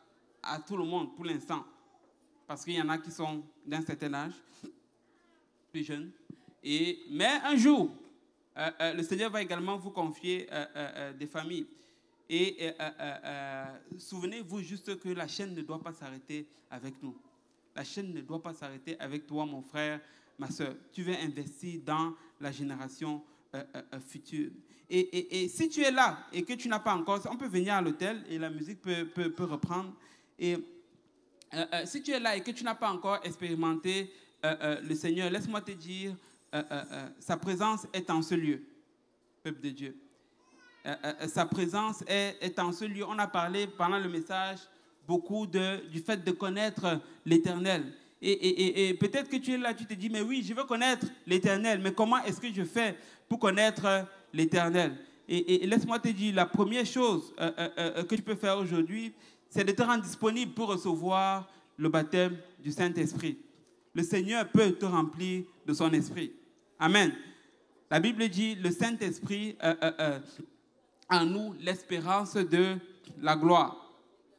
à tout le monde pour l'instant. Parce qu'il y en a qui sont d'un certain âge, plus jeunes. Mais un jour, le Seigneur va également vous confier des familles. Et souvenez-vous juste que la chaîne ne doit pas s'arrêter avec nous. La chaîne ne doit pas s'arrêter avec toi, mon frère, ma soeur, tu veux investir dans la génération future. Et si tu es là et que tu n'as pas encore, on peut venir à l'hôtel et la musique peut reprendre. Et si tu es là et que tu n'as pas encore expérimenté le Seigneur, laisse-moi te dire, sa présence est en ce lieu, peuple de Dieu. Sa présence est en ce lieu. On a parlé pendant le message beaucoup du fait de connaître l'Éternel. Et peut-être que tu es là, tu te dis, mais oui, je veux connaître l'Éternel, mais comment est-ce que je fais pour connaître l'Éternel? Et laisse-moi te dire, la première chose que tu peux faire aujourd'hui, c'est de te rendre disponible pour recevoir le baptême du Saint-Esprit. Le Seigneur peut te remplir de son esprit. Amen. La Bible dit, le Saint-Esprit en nous l'espérance de la gloire.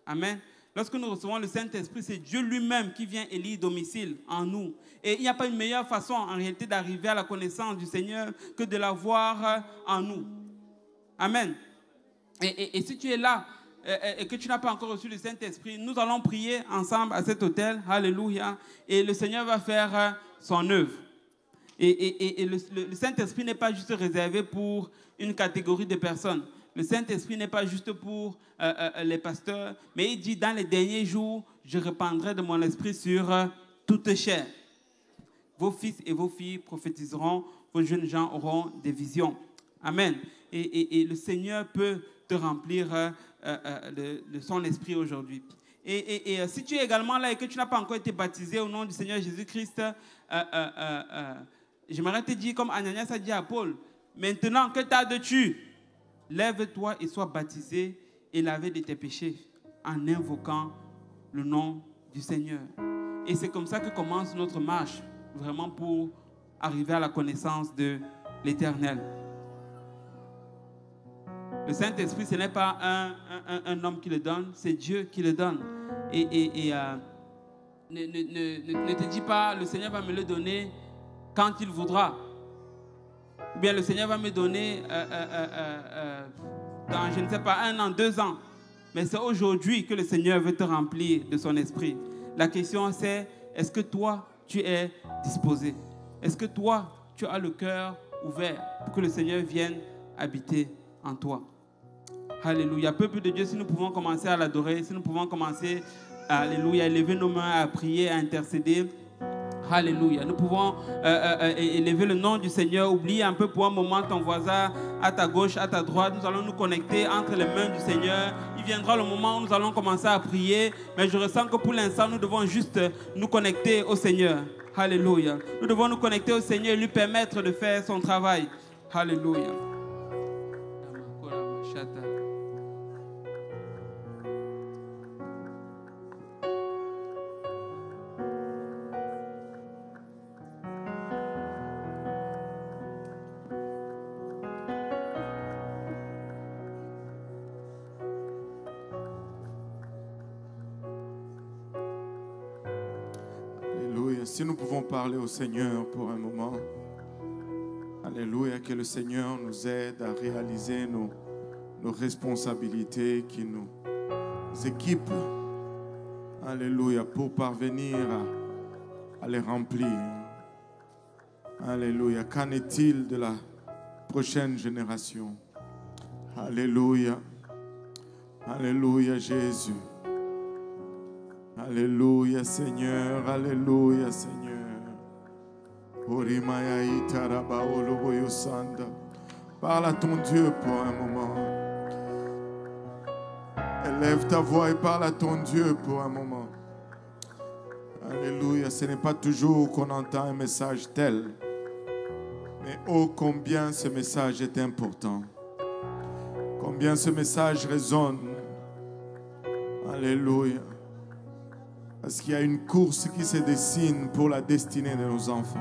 Amen. Lorsque nous recevons le Saint-Esprit, c'est Dieu lui-même qui vient élire domicile en nous. Et il n'y a pas une meilleure façon en réalité d'arriver à la connaissance du Seigneur que de l'avoir en nous. Amen. Et si tu es là et que tu n'as pas encore reçu le Saint-Esprit, nous allons prier ensemble à cet autel. Alléluia. Et le Seigneur va faire son œuvre. Et le Saint-Esprit n'est pas juste réservé pour une catégorie de personnes. Le Saint-Esprit n'est pas juste pour les pasteurs, mais il dit, dans les derniers jours, je répandrai de mon esprit sur toute chair. Vos fils et vos filles prophétiseront, vos jeunes gens auront des visions. Amen. Et le Seigneur peut te remplir de son esprit aujourd'hui. Et si tu es également là et que tu n'as pas encore été baptisé au nom du Seigneur Jésus-Christ, j'aimerais te dire, comme Ananias a dit à Paul, maintenant que tardes-tu, lève-toi et sois baptisé et lavé de tes péchés en invoquant le nom du Seigneur. Et c'est comme ça que commence notre marche, vraiment pour arriver à la connaissance de l'Éternel. Le Saint-Esprit, ce n'est pas un homme qui le donne, c'est Dieu qui le donne. Ne te dis pas, le Seigneur va me le donner quand il voudra. Ou bien le Seigneur va me donner dans, je ne sais pas, 1 an, 2 ans. Mais c'est aujourd'hui que le Seigneur veut te remplir de son esprit. La question c'est, est-ce que toi, tu es disposé? Est-ce que toi, tu as le cœur ouvert pour que le Seigneur vienne habiter en toi? Alléluia. Peuple de Dieu, si nous pouvons commencer à l'adorer, si nous pouvons commencer, alléluia, à lever nos mains, à prier, à intercéder. Alléluia. Nous pouvons élever le nom du Seigneur. Oublie un peu pour un moment ton voisin à ta gauche, à ta droite. Nous allons nous connecter entre les mains du Seigneur. Il viendra le moment où nous allons commencer à prier. Mais je ressens que pour l'instant, nous devons juste nous connecter au Seigneur. Alléluia. Nous devons nous connecter au Seigneur et lui permettre de faire son travail. Alléluia. Si nous pouvons parler au Seigneur pour un moment, alléluia, que le Seigneur nous aide à réaliser nos responsabilités, qui nous équipe, alléluia, pour parvenir à les remplir. Alléluia. Qu'en est-il de la prochaine génération? Alléluia. Alléluia, Jésus. Alléluia, Seigneur. Alléluia, Seigneur. Parle à ton Dieu pour un moment. Élève ta voix et parle à ton Dieu pour un moment. Alléluia. Ce n'est pas toujours qu'on entend un message tel. Mais oh, combien ce message est important. Combien ce message résonne. Alléluia. Parce qu'il y a une course qui se dessine pour la destinée de nos enfants.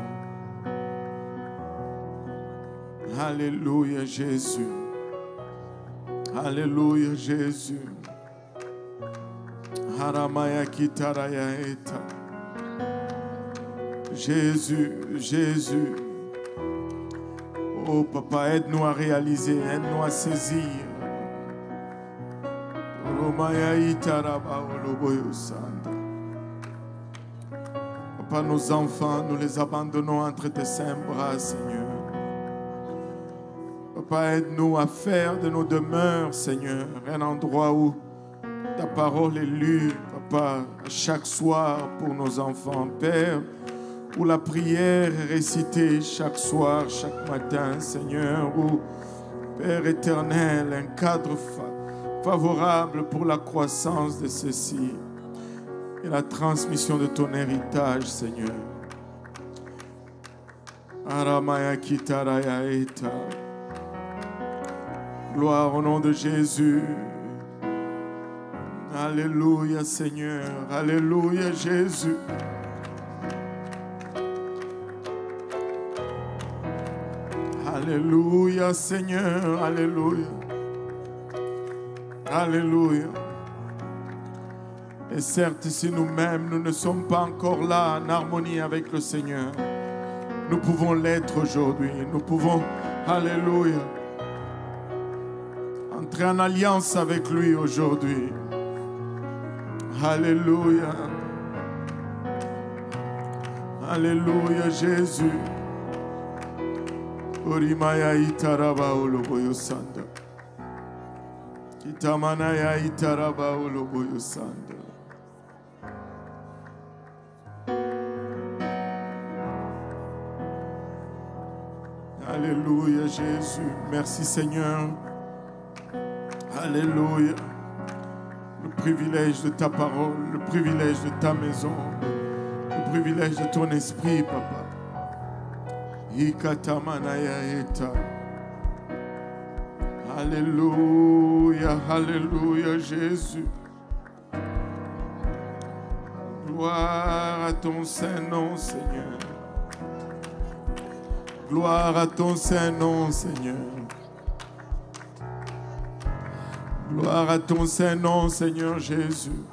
Alléluia, Jésus. Alléluia, Jésus. Haramaya kitaraya eta. Jésus, Jésus. Oh papa, aide-nous à réaliser, aide-nous à saisir. Papa, nos enfants, nous les abandonnons entre tes saints bras, Seigneur. Papa, aide-nous à faire de nos demeures, Seigneur, un endroit où ta parole est lue, Papa, chaque soir pour nos enfants. Père, où la prière est récitée chaque soir, chaque matin, Seigneur, où, Père éternel, un cadre favorable pour la croissance de ceux-ci et la transmission de ton héritage, Seigneur. Aramaya kitaraya eta. Gloire au nom de Jésus. Alléluia, Seigneur. Alléluia, Jésus. Alléluia, Seigneur. Alléluia. Alléluia. Et certes, si nous-mêmes, nous ne sommes pas encore là en harmonie avec le Seigneur, nous pouvons l'être aujourd'hui. Nous pouvons, alléluia, entrer en alliance avec lui aujourd'hui. Alléluia. Alléluia, Jésus. Orimaya itaraba oloboyo sanda. Kitamanaya itaraba oloboyo sanda. Alléluia, Jésus. Merci, Seigneur. Alléluia. Le privilège de ta parole, le privilège de ta maison, le privilège de ton esprit, Papa. Ikatamanaya eta. Alléluia, alléluia, Jésus. Gloire à ton Saint-Nom, Seigneur. Gloire à ton Saint-Nom, Seigneur. Gloire à ton Saint-Nom, Seigneur Jésus.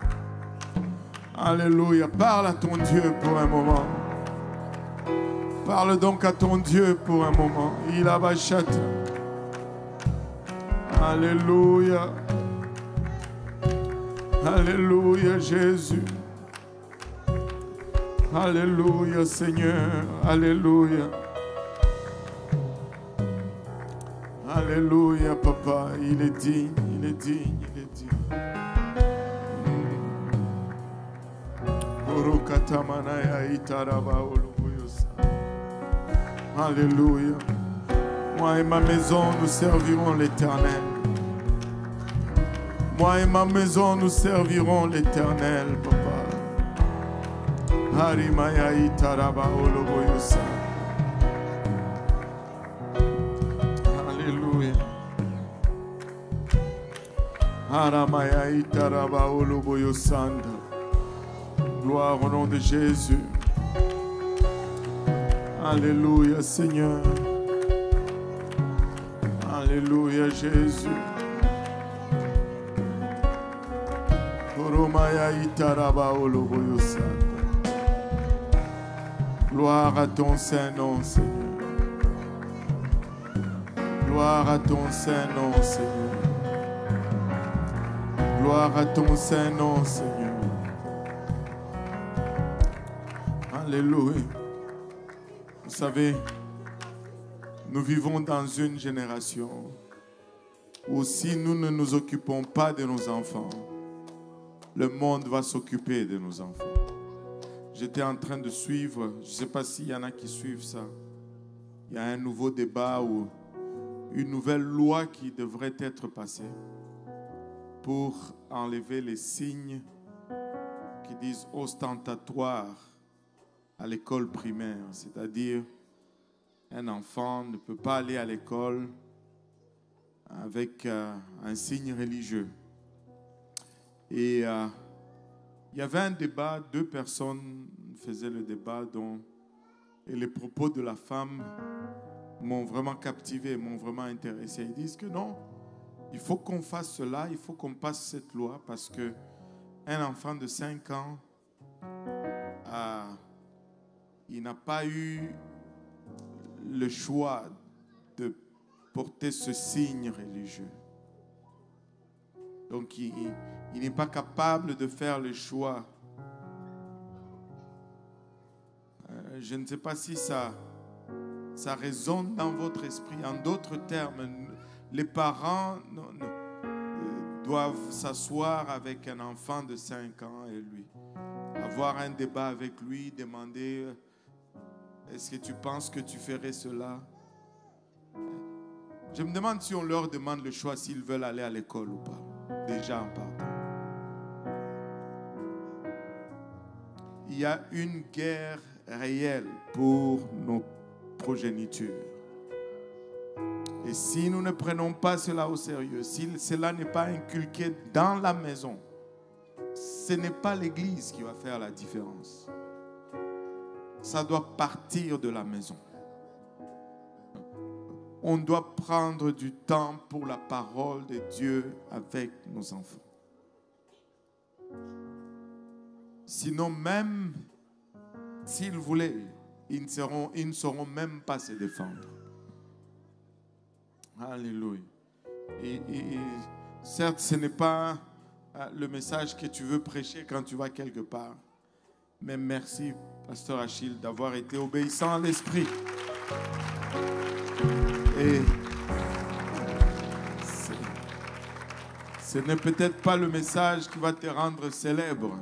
Alléluia. Parle à ton Dieu pour un moment. Parle donc à ton Dieu pour un moment. Il a bachat. Alléluia. Alléluia, Jésus. Alléluia, Seigneur. Alléluia. Alléluia, Papa. Il est digne, il est digne, il est digne. Alléluia. Moi et ma maison, nous servirons l'Éternel. Moi et ma maison, nous servirons l'Éternel, Papa. Harimaya itaraba oloboyosa. Alléluia. Haramaya itaraba oloboyosanda. Gloire au nom de Jésus. Alléluia, Seigneur. Alléluia, Jésus. Gloire à ton Saint-Nom, Seigneur. Gloire à ton Saint-Nom, Seigneur. Gloire à ton Saint-Nom, Seigneur. Alléluia. Vous savez, nous vivons dans une génération où si nous ne nous occupons pas de nos enfants, le monde va s'occuper de nos enfants. J'étais en train de suivre, je ne sais pas s'il y en a qui suivent ça. Il y a un nouveau débat ou une nouvelle loi qui devrait être passée pour enlever les signes qui disent ostentatoires à l'école primaire. C'est-à-dire, un enfant ne peut pas aller à l'école avec un signe religieux. Et il y avait un débat, deux personnes faisaient le débat et les propos de la femme m'ont vraiment captivé, m'ont vraiment intéressé. Ils disent que non, il faut qu'on fasse cela, il faut qu'on passe cette loi parce que un enfant de 5 ans, il n'a pas eu le choix de porter ce signe religieux. Donc, il n'est pas capable de faire le choix Je ne sais pas si ça résonne dans votre esprit. En d'autres termes, les parents doivent s'asseoir avec un enfant de 5 ans et lui, avoir un débat avec lui, demander est-ce que tu penses que tu ferais cela? Je me demande si on leur demande le choix s'ils veulent aller à l'école ou pas, déjà en partant. Il y a une guerre réelle pour nos progénitures. Et si nous ne prenons pas cela au sérieux, si cela n'est pas inculqué dans la maison, ce n'est pas l'Église qui va faire la différence. Ça doit partir de la maison. On doit prendre du temps pour la parole de Dieu avec nos enfants. Sinon, même s'ils voulaient, ils ne sauront même pas se défendre. Alléluia. Et certes, ce n'est pas le message que tu veux prêcher quand tu vas quelque part. Mais merci, Pasteur Achille, d'avoir été obéissant à l'Esprit. Et ce n'est peut-être pas le message qui va te rendre célèbre,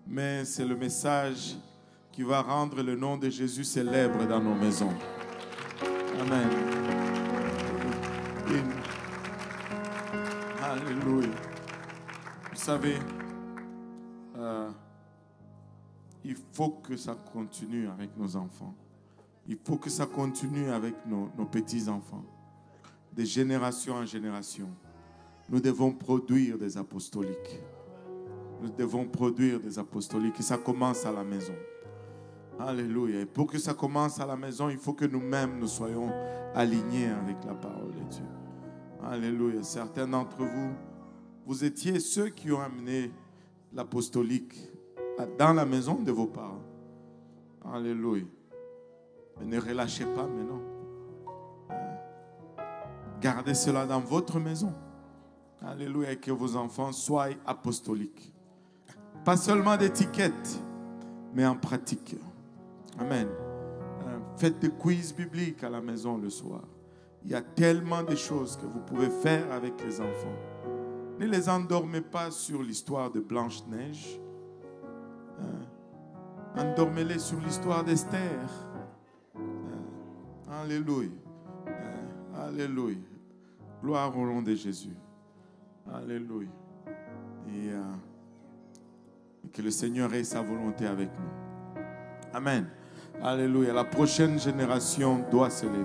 mais c'est le message qui va rendre le nom de Jésus célèbre dans nos maisons. Amen. Alléluia. Vous savez, il faut que ça continue avec nos enfants. Il faut que ça continue avec nos petits-enfants. De génération en génération. Nous devons produire des apostoliques. Nous devons produire des apostoliques. Et ça commence à la maison. Alléluia. Et pour que ça commence à la maison, il faut que nous-mêmes nous soyons alignés avec la parole de Dieu. Alléluia. Certains d'entre vous, vous étiez ceux qui ont amené l'apostolique dans la maison de vos parents. Alléluia. Mais ne relâchez pas maintenant. Gardez cela dans votre maison. Alléluia. Et que vos enfants soient apostoliques. Pas seulement d'étiquette, mais en pratique. Amen. Faites des quiz bibliques à la maison le soir. Il y a tellement de choses que vous pouvez faire avec les enfants. Ne les endormez pas sur l'histoire de Blanche-Neige. Endormez-les sur l'histoire d'Esther. Alléluia. Alléluia. Gloire au nom de Jésus. Alléluia. Et que le Seigneur ait sa volonté avec nous. Amen. Alléluia. La prochaine génération doit se lever.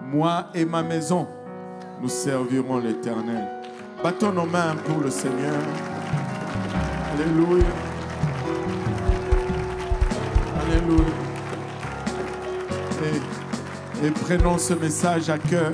Moi et ma maison, nous servirons l'Éternel. Battons nos mains pour le Seigneur. Alléluia. Alléluia. Et prenons ce message à cœur.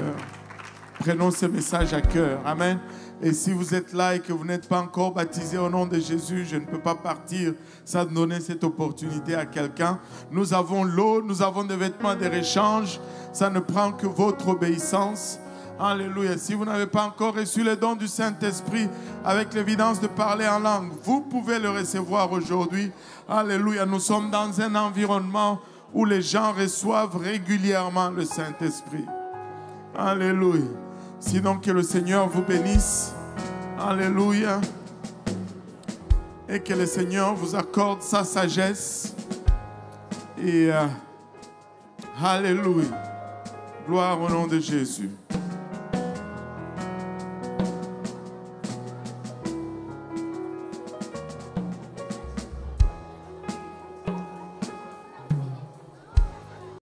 Prenons ce message à cœur. Amen. Et si vous êtes là et que vous n'êtes pas encore baptisé au nom de Jésus, je ne peux pas partir sans donner cette opportunité à quelqu'un. Nous avons l'eau, nous avons des vêtements de réchange. Ça ne prend que votre obéissance. Alléluia. Si vous n'avez pas encore reçu le don du Saint-Esprit avec l'évidence de parler en langue, vous pouvez le recevoir aujourd'hui. Alléluia. Nous sommes dans un environnement où les gens reçoivent régulièrement le Saint-Esprit. Alléluia. Sinon, que le Seigneur vous bénisse. Alléluia. Et que le Seigneur vous accorde sa sagesse. Et Alléluia. Gloire au nom de Jésus.